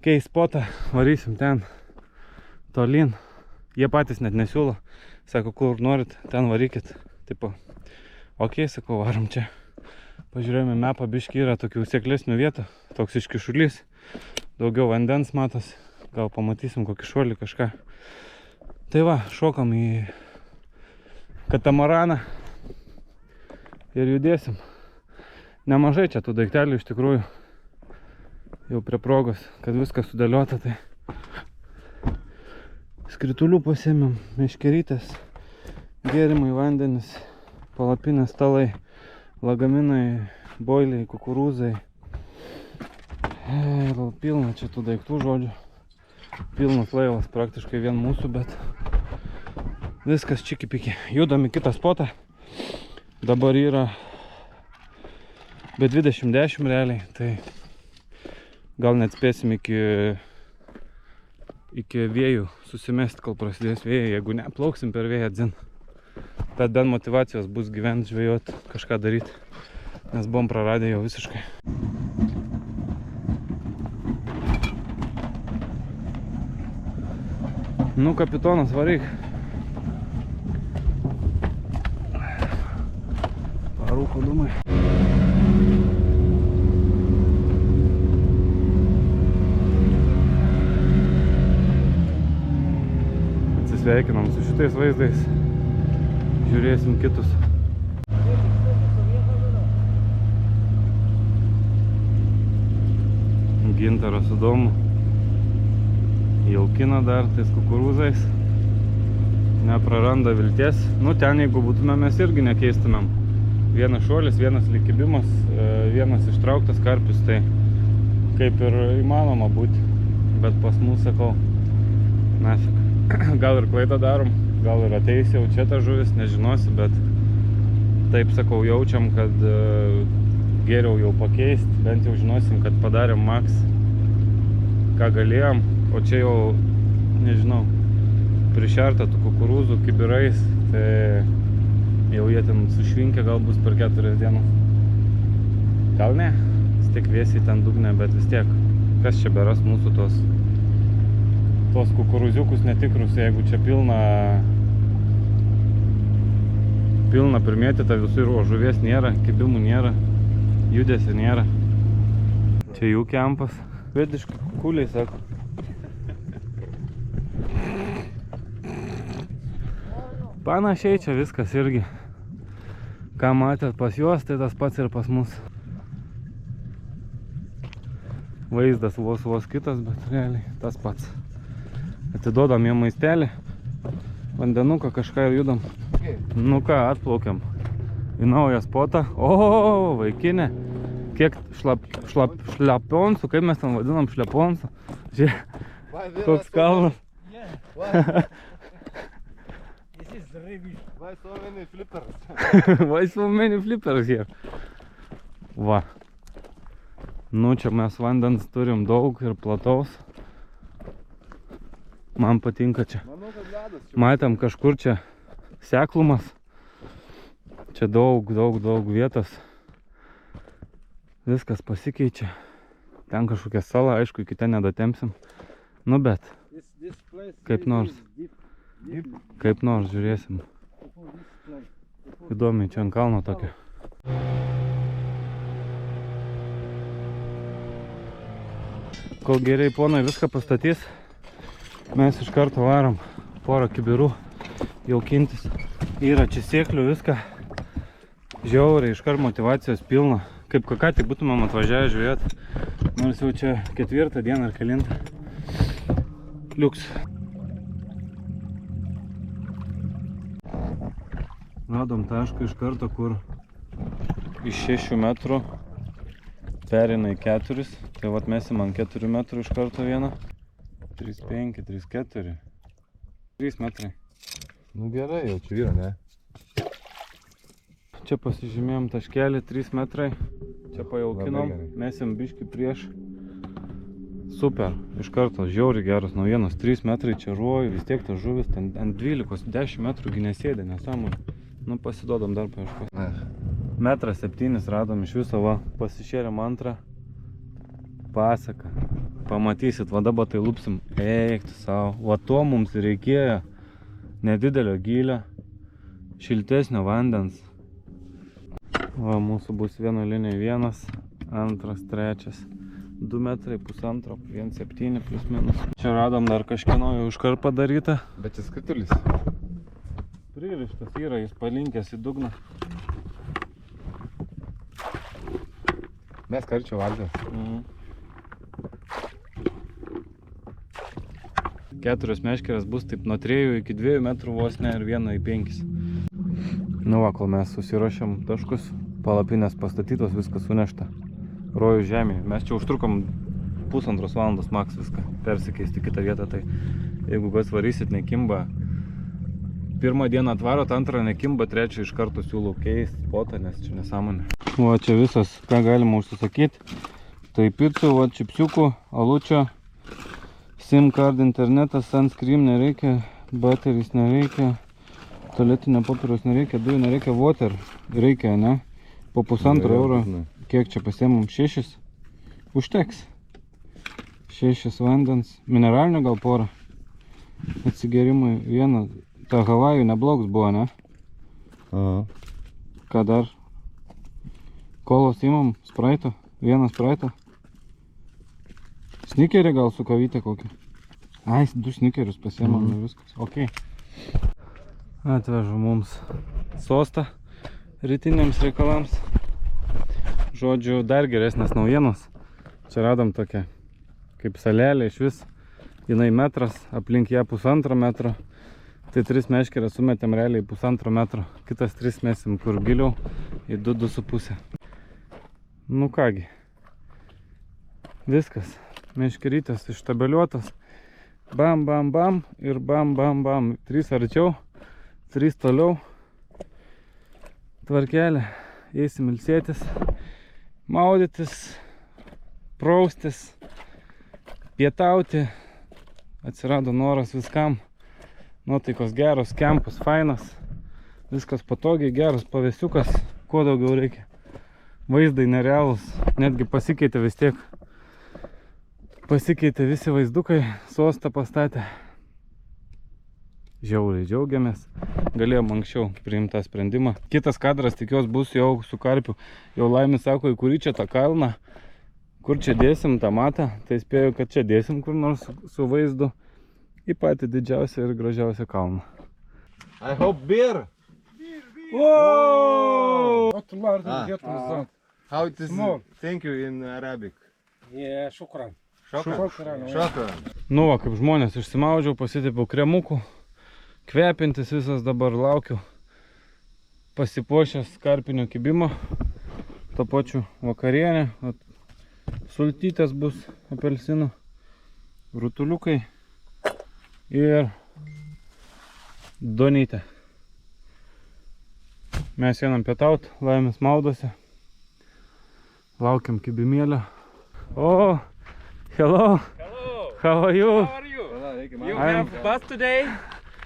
keist spotą, varysim ten tolyn. Jie patys net nesiūlo, sako, kur norit, ten varykit. Tipo, okei, sakau, varom čia. Pažiūrėjome mapą, biški yra tokių sėklesnių vietų, toks iškišulys, daugiau vandens matos, gal pamatysim kokį šuolį kažką. Tai va, šokam į katamaraną ir judėsim. Nemažai čia tų daiktelių iš tikrųjų, jau prie progos, kad viskas sudėliota, tai skritulių pasėmėm, meškerytės, gėrimai, vandenis, palapinės, stalai, lagaminai, boiliai, kukurūzai. Pilna čia tų daiktų, žodžiu. Pilnas laivas, praktiškai vien mūsų, bet viskas čiki-piki. Judam į kitą spotą. Dabar yra be 20:10 realiai, tai gal net spėsim iki vėjų susimest, kol prasidės vėjai. Jeigu ne, plauksim per vėją dzin. Bet bent motivacijos bus gyventi, žvejot, kažką daryti, nes buvom praradę jau visiškai. Nu, kapitonas, varyk. Parūko dūmai. Atsisveikinam su šitais vaizdais. Žiūrėsim kitus. Gintaras su Domu jaukina dar tais kukurūzais. Nepraranda vilties. Nu, ten jeigu būtume, mes irgi nekeistumėm. Vienas šuolis, vienas likibimas, vienas ištrauktas karpius, tai kaip ir įmanoma būti. Bet pas mus, sakau, nafik. Gal ir klaidą darom, gal ir ateis jau čia ta žuvis, nežinosi, bet taip, sakau, jaučiam, kad geriau jau pakeist, bent jau žinosim, kad padarėm maks, ką galėjom, o čia jau, nežinau, prišerta tų kukurūzų kibirais, tai jau jie ten sušvinkę gal bus per 4 dienas. Gal ne, vis tiek vėsiai ten dugne, bet vis tiek, kas čia beras mūsų tos kukurūziukus netikrus, jeigu čia pilna primėtyta visur, o žuvies nėra, kibimų nėra, judesio nėra. Čia jų kempas. Švediški kukuliai, sako. Panašiai čia viskas irgi. Ką matėt pas juos, tai tas pats ir pas mus. Vaizdas vos kitas, bet realiai tas pats. Atiduodam jiem maistelį, vandenuką kažką ir judam. Nu ką, atplaukiam į naują spotą. O, vaikinė. Kiek šleponsų, kaip mes ten vadinam šleponsų. Žiūrėk, koks kalnas. Why so many flippers? Why so many flippers here? Va. Nu, čia mes vandens turim daug ir plataus. Man patinka čia. Matėm kažkur čia seklumas. Čia daug vietos. Viskas pasikeičia. Ten kažkokia sala, aišku, iki ten nedatempsim. Nu, bet kaip nors žiūrėsim. Įdomiai, čia ant kalno tokia. Kol geriai ponai viską pastatys, mes iš karto varom porą kibirų jaukintis. Yra čia sėklių viską. Žiauriai, iškart motivacijos pilna. Kaip ką tik būtumėm atvažiavę žiūrėti. Nors jau čia 4 dieną ar kelintą. Liuks. Radom tašką iš karto, kur iš 6 metrų perina į 4. Tai vat mesim ant 4 metrų iš karto vieną. 3,5, 3,4. 3 metrai. Nu gerai, jau čia yra, ne? Čia pasižymėjom taškelį 3 metrai. Čia pajaukinom, Labai gerai. mesim biškį prieš. Super, iš karto žiauriai geros naujienos. 3 metrai čia ruoju, vis tiek tas žuvis ten ant 12-10 metrų gi nesėdė, nesąmonė. Nu pasiduodam dar paieškos. 1,7 m radom iš viso, va, pasišėrėm antrą. Pasaka. Pamatysit, va dabar tai lupsim. Eik tu savo. Va to mums reikėjo nedidelio gylio, šiltesnio vandens. Va, mūsų bus vieno linija 1, 2, 3, 2 metrai, 1,5, 1,7 plus minus. Čia radom dar kažkieno jau iškart padarytą. Bet jis skritulis. Pririštas yra, jis palinkęs į dugną. Mes karčio valgės. 4 meškerės bus taip nuo 3 iki 2 metrų vos ne ir 1 į 5. Nu va, kol mes susiruošėm taškus, palapinės pastatytos, viskas sunešta. Rojų žemėje. Mes čia užtrukom 1,5 valandos maks viską persikeisti į kitą vietą. Tai jeigu kas varysit nekimba, pirmą dieną atvarot, antrą nekimba, trečią iš karto siūlau keisti spotą, nes čia nesąmonė. Va čia visas, ką galima užsisakyti. Tai picų, va čipsiukų, alučio, SIM card, internetas, sunscreen nereikia, baterijos nereikia, tualetinio popieriaus nereikia, dujų nereikia, water reikia, ne? Po 1,5 euro. Kiek čia pasiėmum? 6? Užteks. 6 vandens, mineralinio gal porą. Atsigerimui vieną. Ta Havajų neblogs buvo, ne? Aha. Ką dar? Kolos imam, spraito, vieną spraito. Snikerį gal su kavytė kokį. Ai, 2 snikerius pasiėmam ir viskas. Ok. Atvežu mums sostą rytiniams reikalams. Žodžiu, dar geresnės naujienos. Čia radom tokią kaip salelė iš vis. Jinai metras, aplink ją 1,5 metro. Tai 3 meškerės sumetėm realiai 1,5 metro. Kitas 3 mesim kur giliau į 2,5. Nu kągi. Viskas. Meškerytės ištabeliuotos. Bam, bam, bam ir bam, bam, bam. 3 arčiau, 3 toliau. Tvarkelė. Eisim ilsėtis, maudytis, praustis, pietauti. Atsirado noras viskam. Nuotaikos geros, kempas fainas, viskas patogiai, geras pavėsiukas, kuo daugiau reikia. Vaizdai nerealūs, netgi pasikeitė vis tiek. Pasikeitė visi vaizdukai, sostą pastatė. Žiauriai džiaugiamės, galėjom anksčiau priimti tą sprendimą. Kitas kadras tikiuos bus jau su karpiu. Jau Laimis sako, į kurį čia tą kalną, kur čia dėsim tą matą, tai spėju, kad čia dėsim kur nors su vaizdu. Į patį didžiausią ir gražiausią kalną. I hope beer! Wow! How it is? Small. Thank you in Arabic. Yeah, shukran. Shukran. Nu va, kaip žmonės išsimaudžiau, pasitepiau kremukų. Kvepintis visas dabar laukiu. Pasipuošęs karpinio kibimo. To pačiu vakarienė. Sultytės bus apelsinų. Rutuliukai. Ir Donytė. Mes einam pietaut, Laimis maudosi. Laukiam kibimėlio. Oh, hello. Hello! How are you? How are you? You have bus today?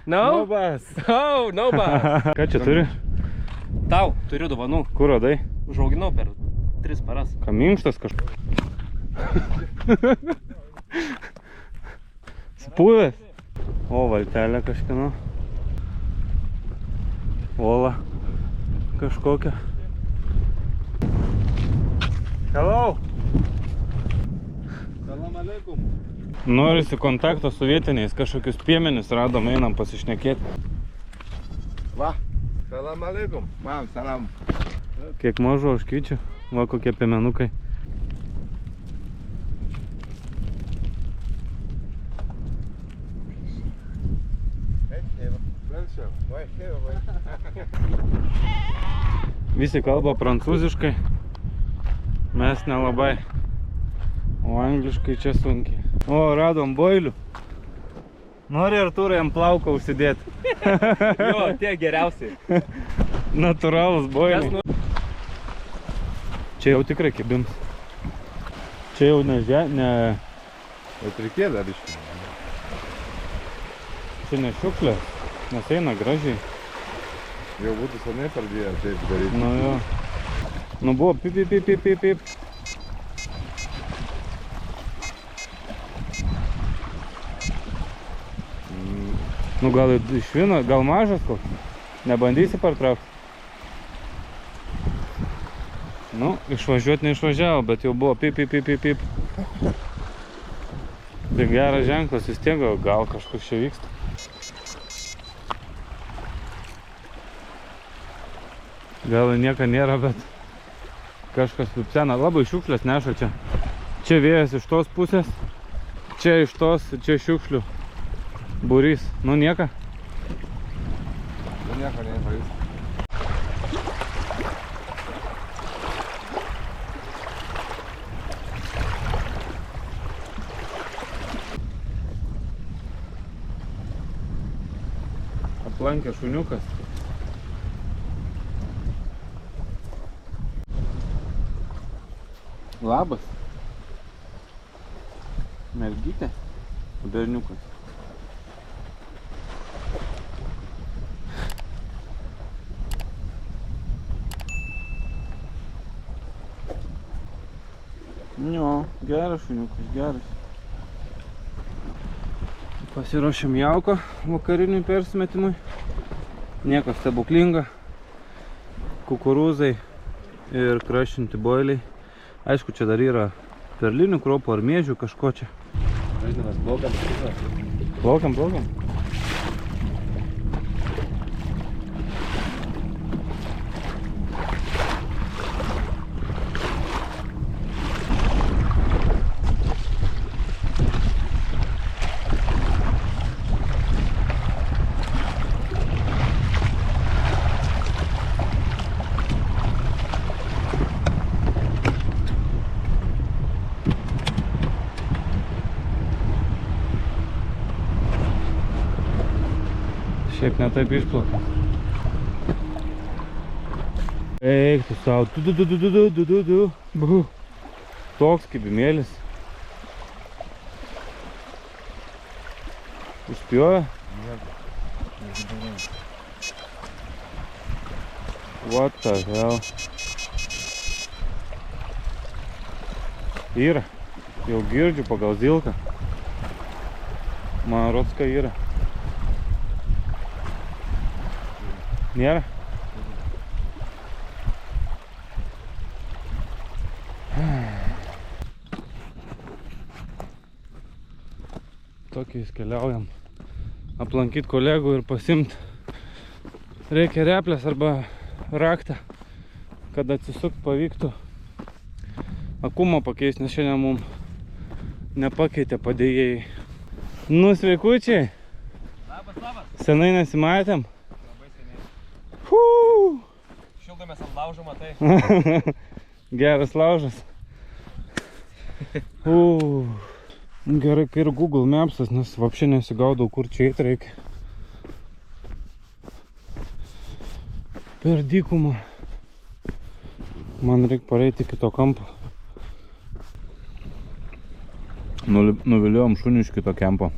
No? bus. Oh, no bus. Ką čia turi? Tau, turiu dovanų. Kur radai? Užauginau per 3 paras. Ką minkštas kažkas? Spūvės? O, valtelė kažkieno. Ola kažkokia. Hello! Salam aleikum. Norisi kontakto su vietiniais, kažkokius piemenis radom, einam pasišnekėti. Va, Salam aleikum. Mam, salam. Kiek mažo ožkyčių, va kokie piemenukai. Visi kalba prancūziškai, mes nelabai, o angliškai čia sunkiai. O, radom boilių. Nori Artūrai ant plauko užsidėti? Jo, tie geriausiai. Natūralus boiliai. Čia jau tikrai kibims. Čia jau ne... Bet reikėjo dar iškį. Čia ne šiukšlė, nes eina gražiai. Jau būtų senai pradėję taip daryti. Nu jo. Nu buvo pip, pip, pip, pip, pip, pip. Nu gal iš vieno, gal mažas koks? Nebandysi partraukti? Nu, išvažiuoti neišvažiavo, bet jau buvo pip, pip, pip, pip, pip. Tai geras ženklas vis tiek, gal kažkas čia vyksta. Gal nieko nėra, bet kažkas pipsena. Labai šiukšlės neša čia. Čia vėjas iš tos pusės, čia iš tos, čia šiukšlių būrys. Nu nieko. Nu nieko neįpavyks. Aplankė šuniukas. Labas. Mergytė. Berniukas. Jo, geras šuniukas, geras. Pasiruošėm jauko vakariniui persimetimui. Nieko stebuklinga. Kukurūzai ir krašinti boiliai. Aišku, čia dar yra perlinių kruopų ar miežių kažko čia. Važinamas, plaukiam. Plaukiam, plaukiam. Šiaip netaip išplaukia. Eik tu sau. Toks kibimėlis. Užspjovė? What the hell? Yra. Jau girdžiu pagal zilką. Man rods, kad yra. Nėra? Tokiais keliaujam. Aplankyti kolegų ir pasimt. Reikia replės arba raktą, kad atsisukt pavyktų. Akumą pakeisti, nes šiandien mums nepakeitė padėjėjai. Nu, sveikučiai. Labas, labas. Senai nesimatėm. Labai seniai. Fuu. Šildomės ant laužo, matai. Geras laužas. Gerai, kai ir Google Mapsas, nes vapšė nesigaudau, kur čia eit reikia. Per dykumą. Man reikia pareiti kito kampo. Nuviliojom šunį iš kito kempo.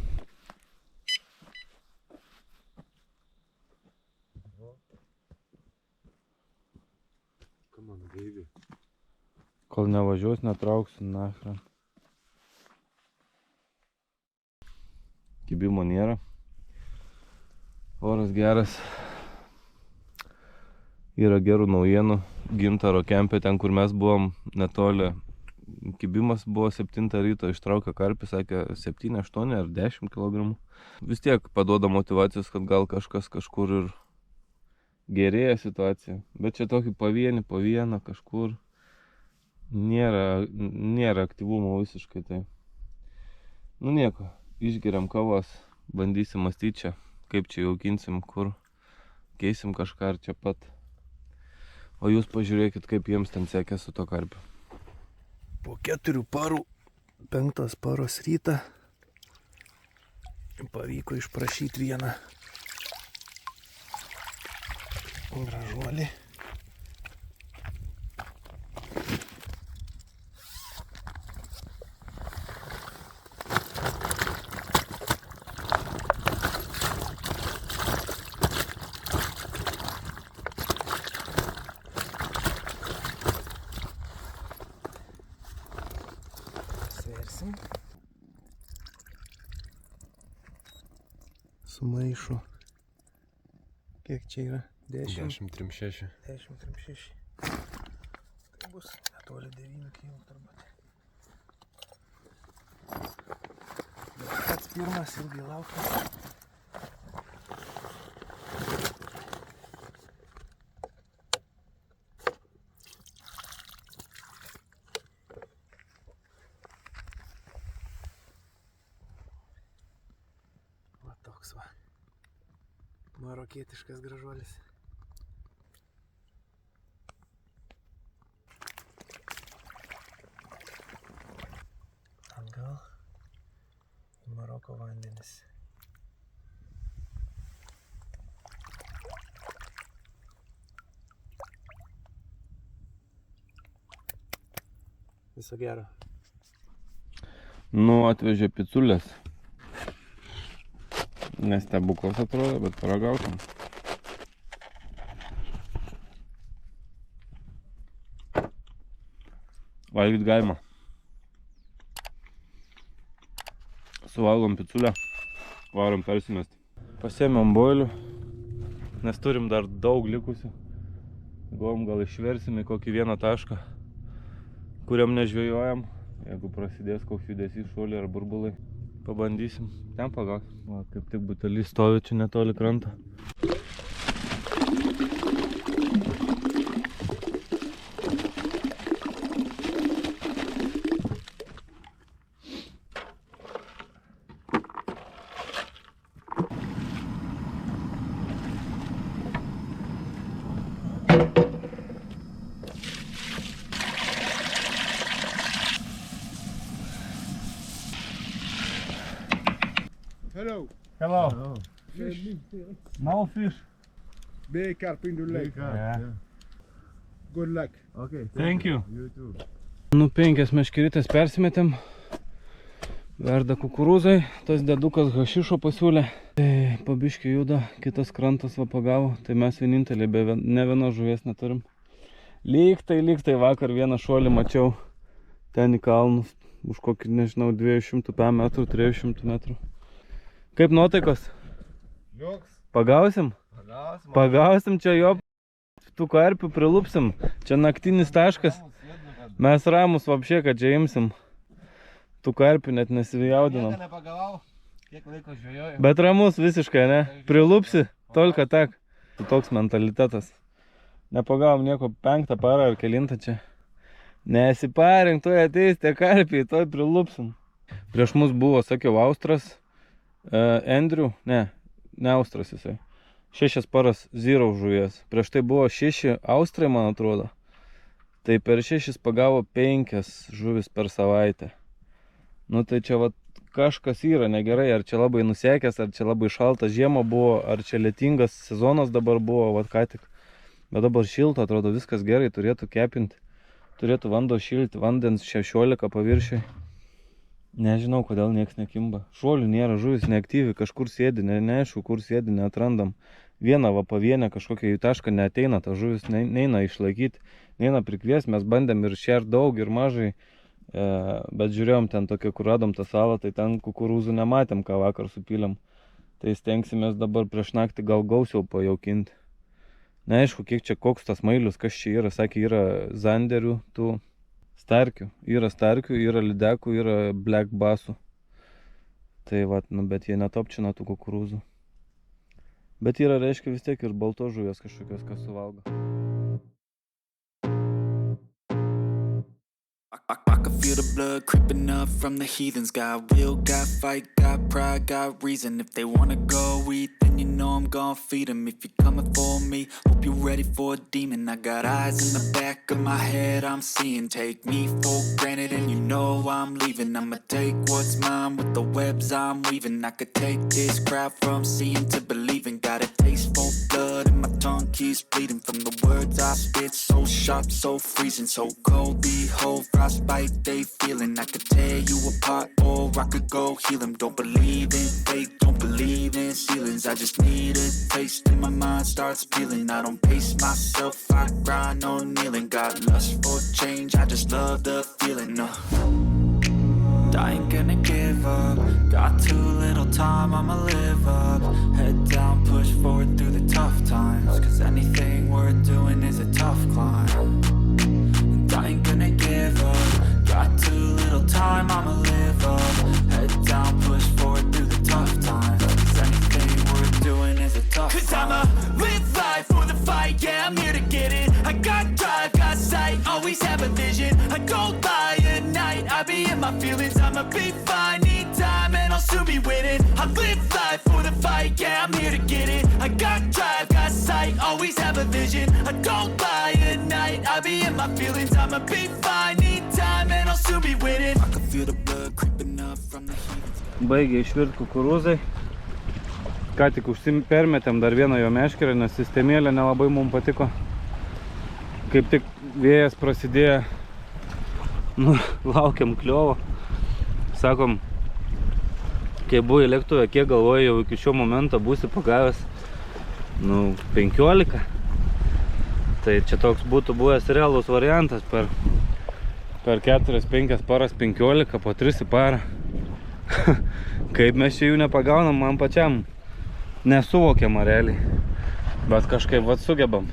Kol nevažiuos, netrauksiu nachran. Kibimo nėra. Oras geras. Yra gerų naujienų. Gintaro kempe, ten kur mes buvom netoli. Kibimas buvo 7 ryto, ištraukė karpį, sakė 7, 8 ar 10 kg. Vis tiek paduoda motyvacijos, kad gal kažkas kažkur ir gerėja situacija. Bet čia tokį pavienį, po vieną kažkur. Nėra aktyvumo visiškai tai. Nu nieko, išgeriam kavos, bandysim mąstyti čia, kaip čia jaukinsim, kur keisim kažką ar čia pat. O jūs pažiūrėkit, kaip jiems ten sekė su to karpiu. Po 4 parų, 5 paros rytą pavyko išprašyti vieną gražuolį. Sversim. Sumaišu. Kiek čia yra? 10. 10,36. 10,36. Tai bus netoli 9 kg turbūt. Pats pirmas ilgai laukas. Va toks va. Marokietiškas gražuolis. Atgal į Maroko vandenis. Viso gero. Nu, atvežė piculės. Nestebuklas atrodo, bet paragausim. Valgyt galima. Suvalgom piculę, varom persimesti. Pasėmėm boilių, nes turim dar daug likusių. Galvom, gal išversim į kokį vieną tašką, kuriam nežvejojam. Jeigu prasidės koks judesys, šuoliai ar burbulai, pabandysim ten pagauti. Va, kaip tik butelys stovi čia netoli krantą. Hello. Hello. No fish. Big carp in the lake. Good luck. Okay. Thank you. Nu, 5 meškerytės persimetėm. Verda kukurūzai. Tas dedukas hašišo pasiūlė. Tai pabiškiai juda, kitas krantas va pagavo. Tai mes vieninteliai ne vienos žuvies neturim. Lyg tai vakar vieną šuolį mačiau ten į kalnus. Už kokį, nežinau, 200 metrų, 300 metrų. Kaip nuotaikos? Joks. Pagausim? Pagausim čia jo. Tų karpių prilupsim. Čia naktinis taškas. Mes ramus vapšė, kad čia imsim. Tų karpių net nesijaudinam. Nieko nepagavau, kiek laiko žvejoju. Bet ramus visiškai, ne? Prilupsi, tolka tak. Toks mentalitetas. Nepagavom nieko 5 parą ar kelintą čia. Nesiparink, tuoj ateis tie karpiai, tuoj prilupsim. Prieš mus buvo, sakiau, Austras. Andrew, ne Austras jisai. 6 paras 0 žuvies. Prieš tai buvo 6 Austrai, man atrodo. Tai per 6 pagavo 5 žuvis per savaitę. Nu tai čia vat kažkas yra negerai. Ar čia labai nusekęs, ar čia labai šaltas žiema buvo, ar čia lietingas sezonas dabar buvo, vat ką tik. Bet dabar šilta, atrodo viskas gerai, turėtų kepinti. Turėtų vanduo šilti, vandens 16 paviršiai. Nežinau, kodėl nieks nekimba. Šuolių nėra, žuvis neaktyvi, kažkur sėdi, neaišku, kur sėdi, neatrandam. Vieną va pavienę kažkokią į tašką neateina, ta žuvis neina išlaikyti, neina prikvies, mes bandėm ir šert daug, ir mažai, bet žiūrėjom ten tokia, kur radom tą salą, tai ten kukurūzų nematėm, ką vakar supylėm. Tai stengsimės dabar prieš naktį gal gausiau pajaukinti. Neaišku, kiek čia koks tas mailius, kas čia yra, sakė, yra zanderių, tų starkių. Yra starkių, yra lydekų, yra black bassų. Tai vat, nu, bet jie netopčina tų kukurūzų. Bet yra, reiškia, vis tiek ir baltos žuvies kažkokios, kas suvalgo. I can feel the blood creeping up from the heathens. Got will, got fight, got pride, got reason. If they wanna go eat, then you know I'm gon' feed them. If you're coming for me, hope you're ready for a demon. I got eyes in the back of my head, I'm seeing. Take me for granted and you know I'm leaving. I'ma take what's mine with the webs I'm weaving. I could take this crowd from seeing to believing. Got a taste for blood and my tongue keeps bleeding from the words I spit. So sharp, so freezing, so cold. Behold, frostbite they feeling. I could tear you apart or I could go heal them. Don't believe in fate, don't believe in ceilings. I just need a taste and my mind starts peeling. I don't pace myself, I grind on kneeling. Got lust for change, I just love the feeling. I ain't gonna give up. Got too little time, I'ma live up. Head down, push forward through the tough times. Cause anything worth doing is a tough climb. And I ain't gonna give up. Got too little time, I'ma live up. Head down, push forward through the tough times. Cause anything worth doing is a tough climb. Cause I'ma live life for the fight, yeah, I'm here to get it. I got drive, got sight, always have a vision. I don't lie at night, I be in my feelings. I'ma be fine, need time and I'll soon be winning. I live life for the fight, yeah, I'm here to get it. I got drive, got sight, always have a vision. I don't lie at night, I be in my feelings. I'ma be fine, need time and I'll soon be winning. I can feel the blood creeping up from the heathens. Baigė išvirt kukurūzai. Ką tik permetėm dar vieną jo meškerę, nes sistemėlė nelabai mums patiko. Kaip tik vėjas prasidėjo, laukiam kliovo. Sakom, kai buvo į lėktuvę, kiek galvoju, jau iki šio momento būsi pagavęs 15. Tai čia toks būtų buvęs realus variantas per 4-5 paras 15, po 3 į parą. Kaip mes čia jų nepagaunam, man pačiam nesuvokiama realiai. Bet kažkaip vat sugebam.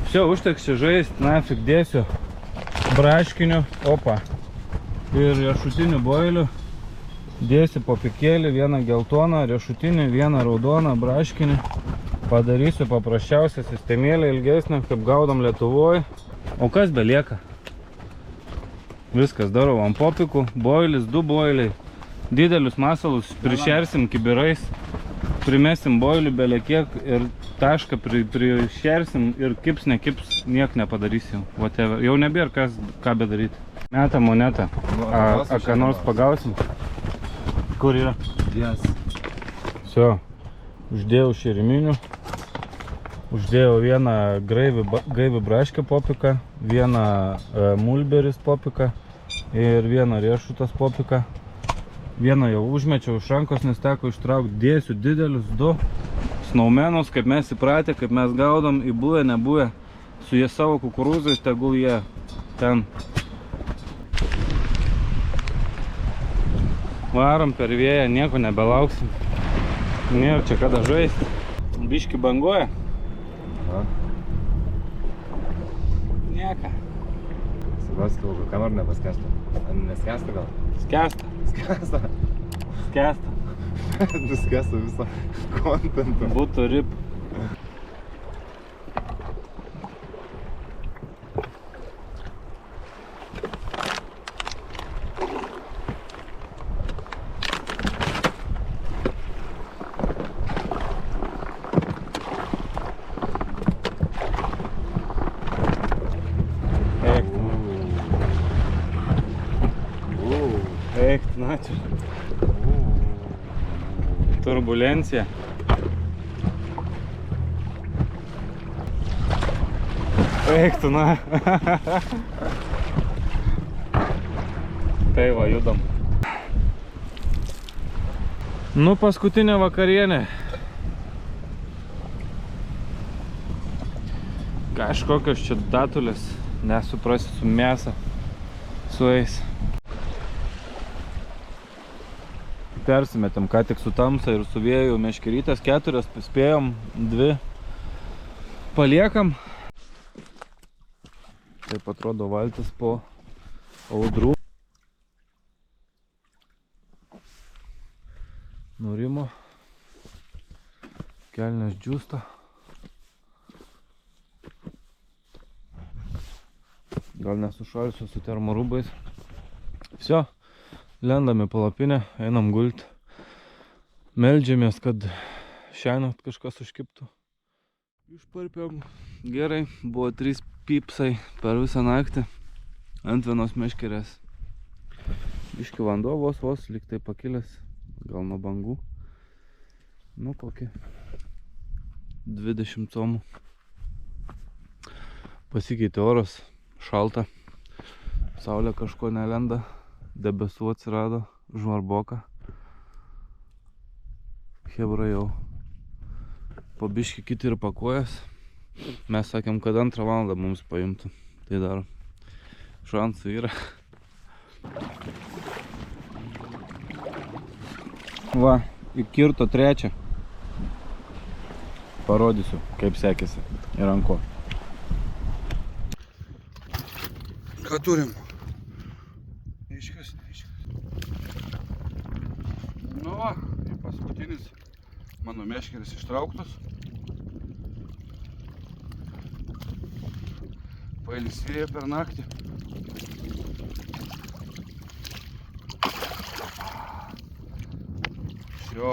Все, užteks čia žaist, nafik dėsiu braškinių, ir riešutinių boilių. Dėsiu po pikėlį, vieną geltoną riešutinį, vieną raudoną braškinį. Padarysiu paprasčiausią sistemėlę ilgesnę, kaip gaudom Lietuvoje. O kas belieka? Viskas darau ant popikų, boilis, 2 boiliai. Didelius masalus prišersim kibirais. Primesim boilių belekiek ir tašką prišersim ir kips, nekips, niek nepadarysim. Whatever. Jau nebėr ką bedaryti. Meta monetą. A ką nors pagausim? Kur yra? Yes. Все. Uždėjau šeriminių. Uždėjau vieną gaivį braškę popiką, vieną mulberis popiką ir vieną riešutas popiką. Vieną jau užmečiau iš rankos, nes teko ištraukti. Dėsiu didelius 2 snaumenus, kaip mes įpratę, kaip mes gaudom, įbuvę, nebuvę. Su jie savo kukurūzais, tegul jie ten. Varom per vėją, nieko nebelauksim. Nėra čia kada žaisti. Biški banguoja. Nieka. Suprask, gal kamar nepaskęsta. Neskęsta gal? Skęsta. Skęsta. Skęsta. Nuskęsta visą kontentą. Būtų rip. Eik, na čia. Turbulencija. Eik tu, na. Tai va, judam. Nu, paskutinė vakarienė. Kažkokios čia datulės, nesuprasi, su mėsa sueis. Persimetėm ką tik su tamsa ir su vėju meškerytės 4, spėjom 2 paliekam. Taip atrodo valtis po audrų. Nurimo. Kelnes džiūsta. Gal nesušalsiu su termorūbais. Vsio, lendam į palapinę, einam gulti. Meldžiamės, kad šiąnakt kažkas užkiptų. Išparpėm. Gerai, buvo 3 pipsai per visą naktį ant vienos meškerės. Biški vanduo vos lyg tai pakilęs, gal nuo bangų. Nu, kokį 20 comų. Pasikeitė oras, šalta, saulė kažko nelenda, debesų atsirado, žvarboka. Hebra jau po biškį kiti ir pakuojas. Mes sakėm, kad 2 valandą mums paimtų. Tai dar šansų yra. Va, įkirto 3. Parodysiu, kaip sekėsi ir ant ko. Ką turim? Neiškas. Nu va, paskutinis mano meškeris ištrauktas. Pailsėjo per naktį. Šio.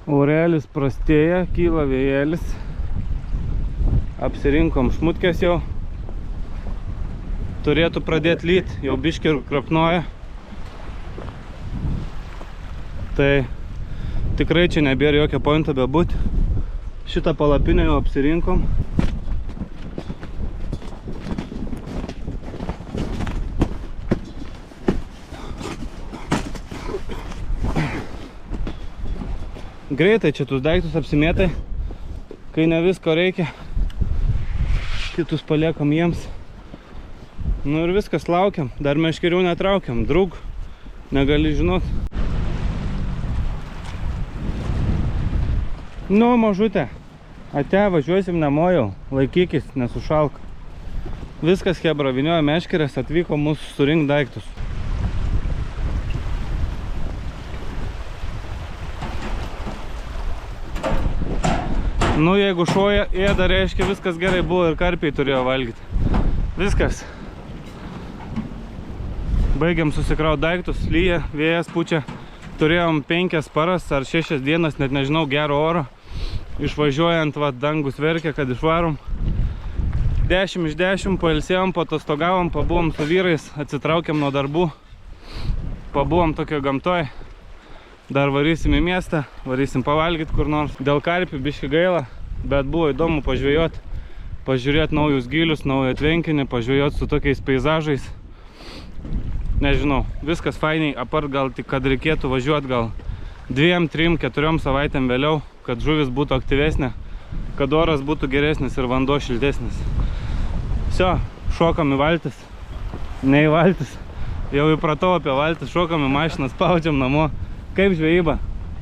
Orelis prastėja, kyla vėjėlis. Apsirinkom šmutkės jau. Turėtų pradėti lyt, jau biškį ir krapnoja. Tai tikrai čia nebėra jokio pointo bebūti. Šitą palapinę jau apsirinkom. Greitai čia tus daiktus apsimėtai, kai ne visko reikia. Kitus paliekam jiems. Nu ir viskas, laukiam. Dar meškerių netraukiam. Drug, negali žinot. Nu, mažutė. Ate, važiuosim namo jau. Laikykis, nesušalk. Viskas, hebra, vyniojo meškerės, atvyko mūsų surinkt daiktus. Nu, jeigu šuo ėda, reiškia viskas gerai buvo ir karpiai turėjo valgyti. Viskas. Baigiam susikraut daiktus, lyja, vėjas pučia. Turėjom 5 paras ar 6 dienas, net nežinau, gero oro. Išvažiuojant, va, dangus verkia, kad išvarom. 10 iš 10, pailsėjom, patostogavom, pabuvom su vyrais, atsitraukiam nuo darbų. Pabuvom tokio gamtoj. Dar varysim į miestą, varysim pavalgyti kur nors. Dėl karpių biški gaila, bet buvo įdomu pažvejoti. Pažiūrėti naujus gylius, naują tvenkinį, pažvejoti su tokiais peizažais. Nežinau, viskas fainiai, apart gal tik, kad reikėtų važiuoti gal 2, 3, 4 savaitėm vėliau, kad žuvis būtų aktyvesnė, kad oras būtų geresnis ir vanduo šiltesnis. Vsio, šokam į valtis. Ne į valtis. Jau įpratau apie valtis, šokam į mašiną, spaudžiam namo. Kaip žvejyba?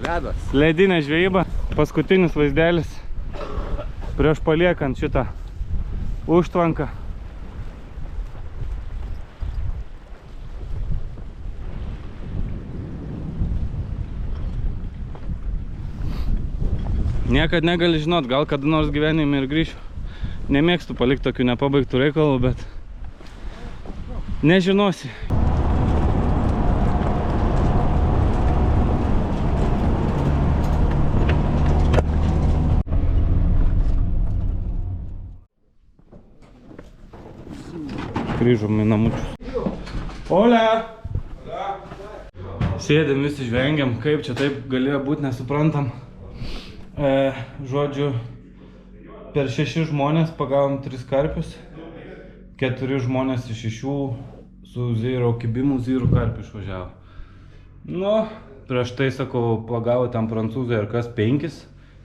Ledas. Ledinė žvejyba. Paskutinis vaizdelis prieš paliekant šitą užtvanką. Niekad negali žinot, gal kada nors gyvenime ir grįšiu. Nemėgstu palikti tokių nepabaigtų reikalų, bet nežinosi. Grįžom į namučius. Olia! Sėdėm visi žvengiam, kaip čia taip galėjo būti, nesuprantam. Žodžiu, per 6 žmonės pagavom 3 karpius. 4 žmonės iš 6 su zero kibimu, zero karpių išvažiavo. Nu, prieš tai, sakau, pagavo ten prancūzai ir kas 5,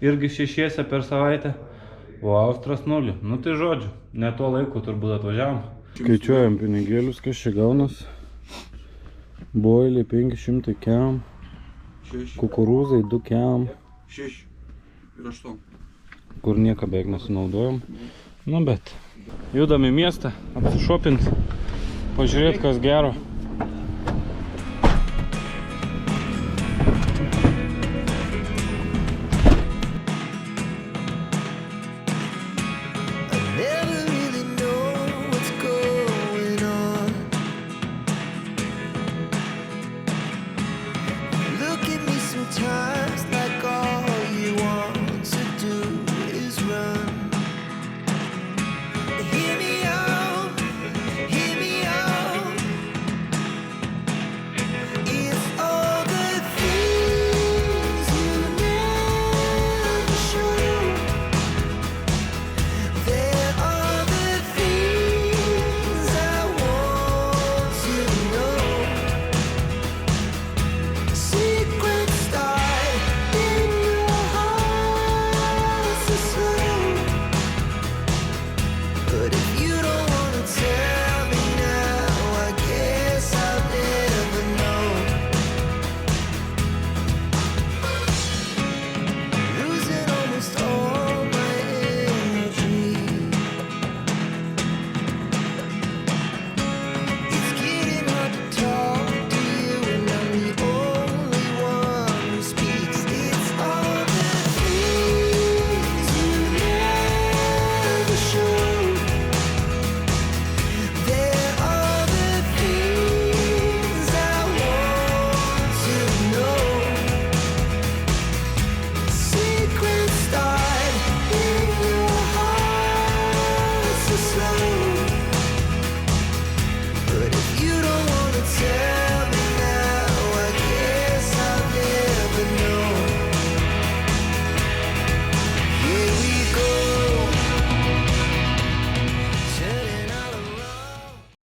irgi 6 per savaitę. O Austras 0. Nu tai žodžiu, ne tuo laiku turbūt atvažiavom. Skaičiuojam pinigėlius, kas čia gaunas. Boiliai 500 kem. Kukurūzai 2 kem. 6 ir 8. Kur nieko beveik nesinaudojom. Nu bet. Judam į miestą, apsišopint, pažiūrėti kas gero.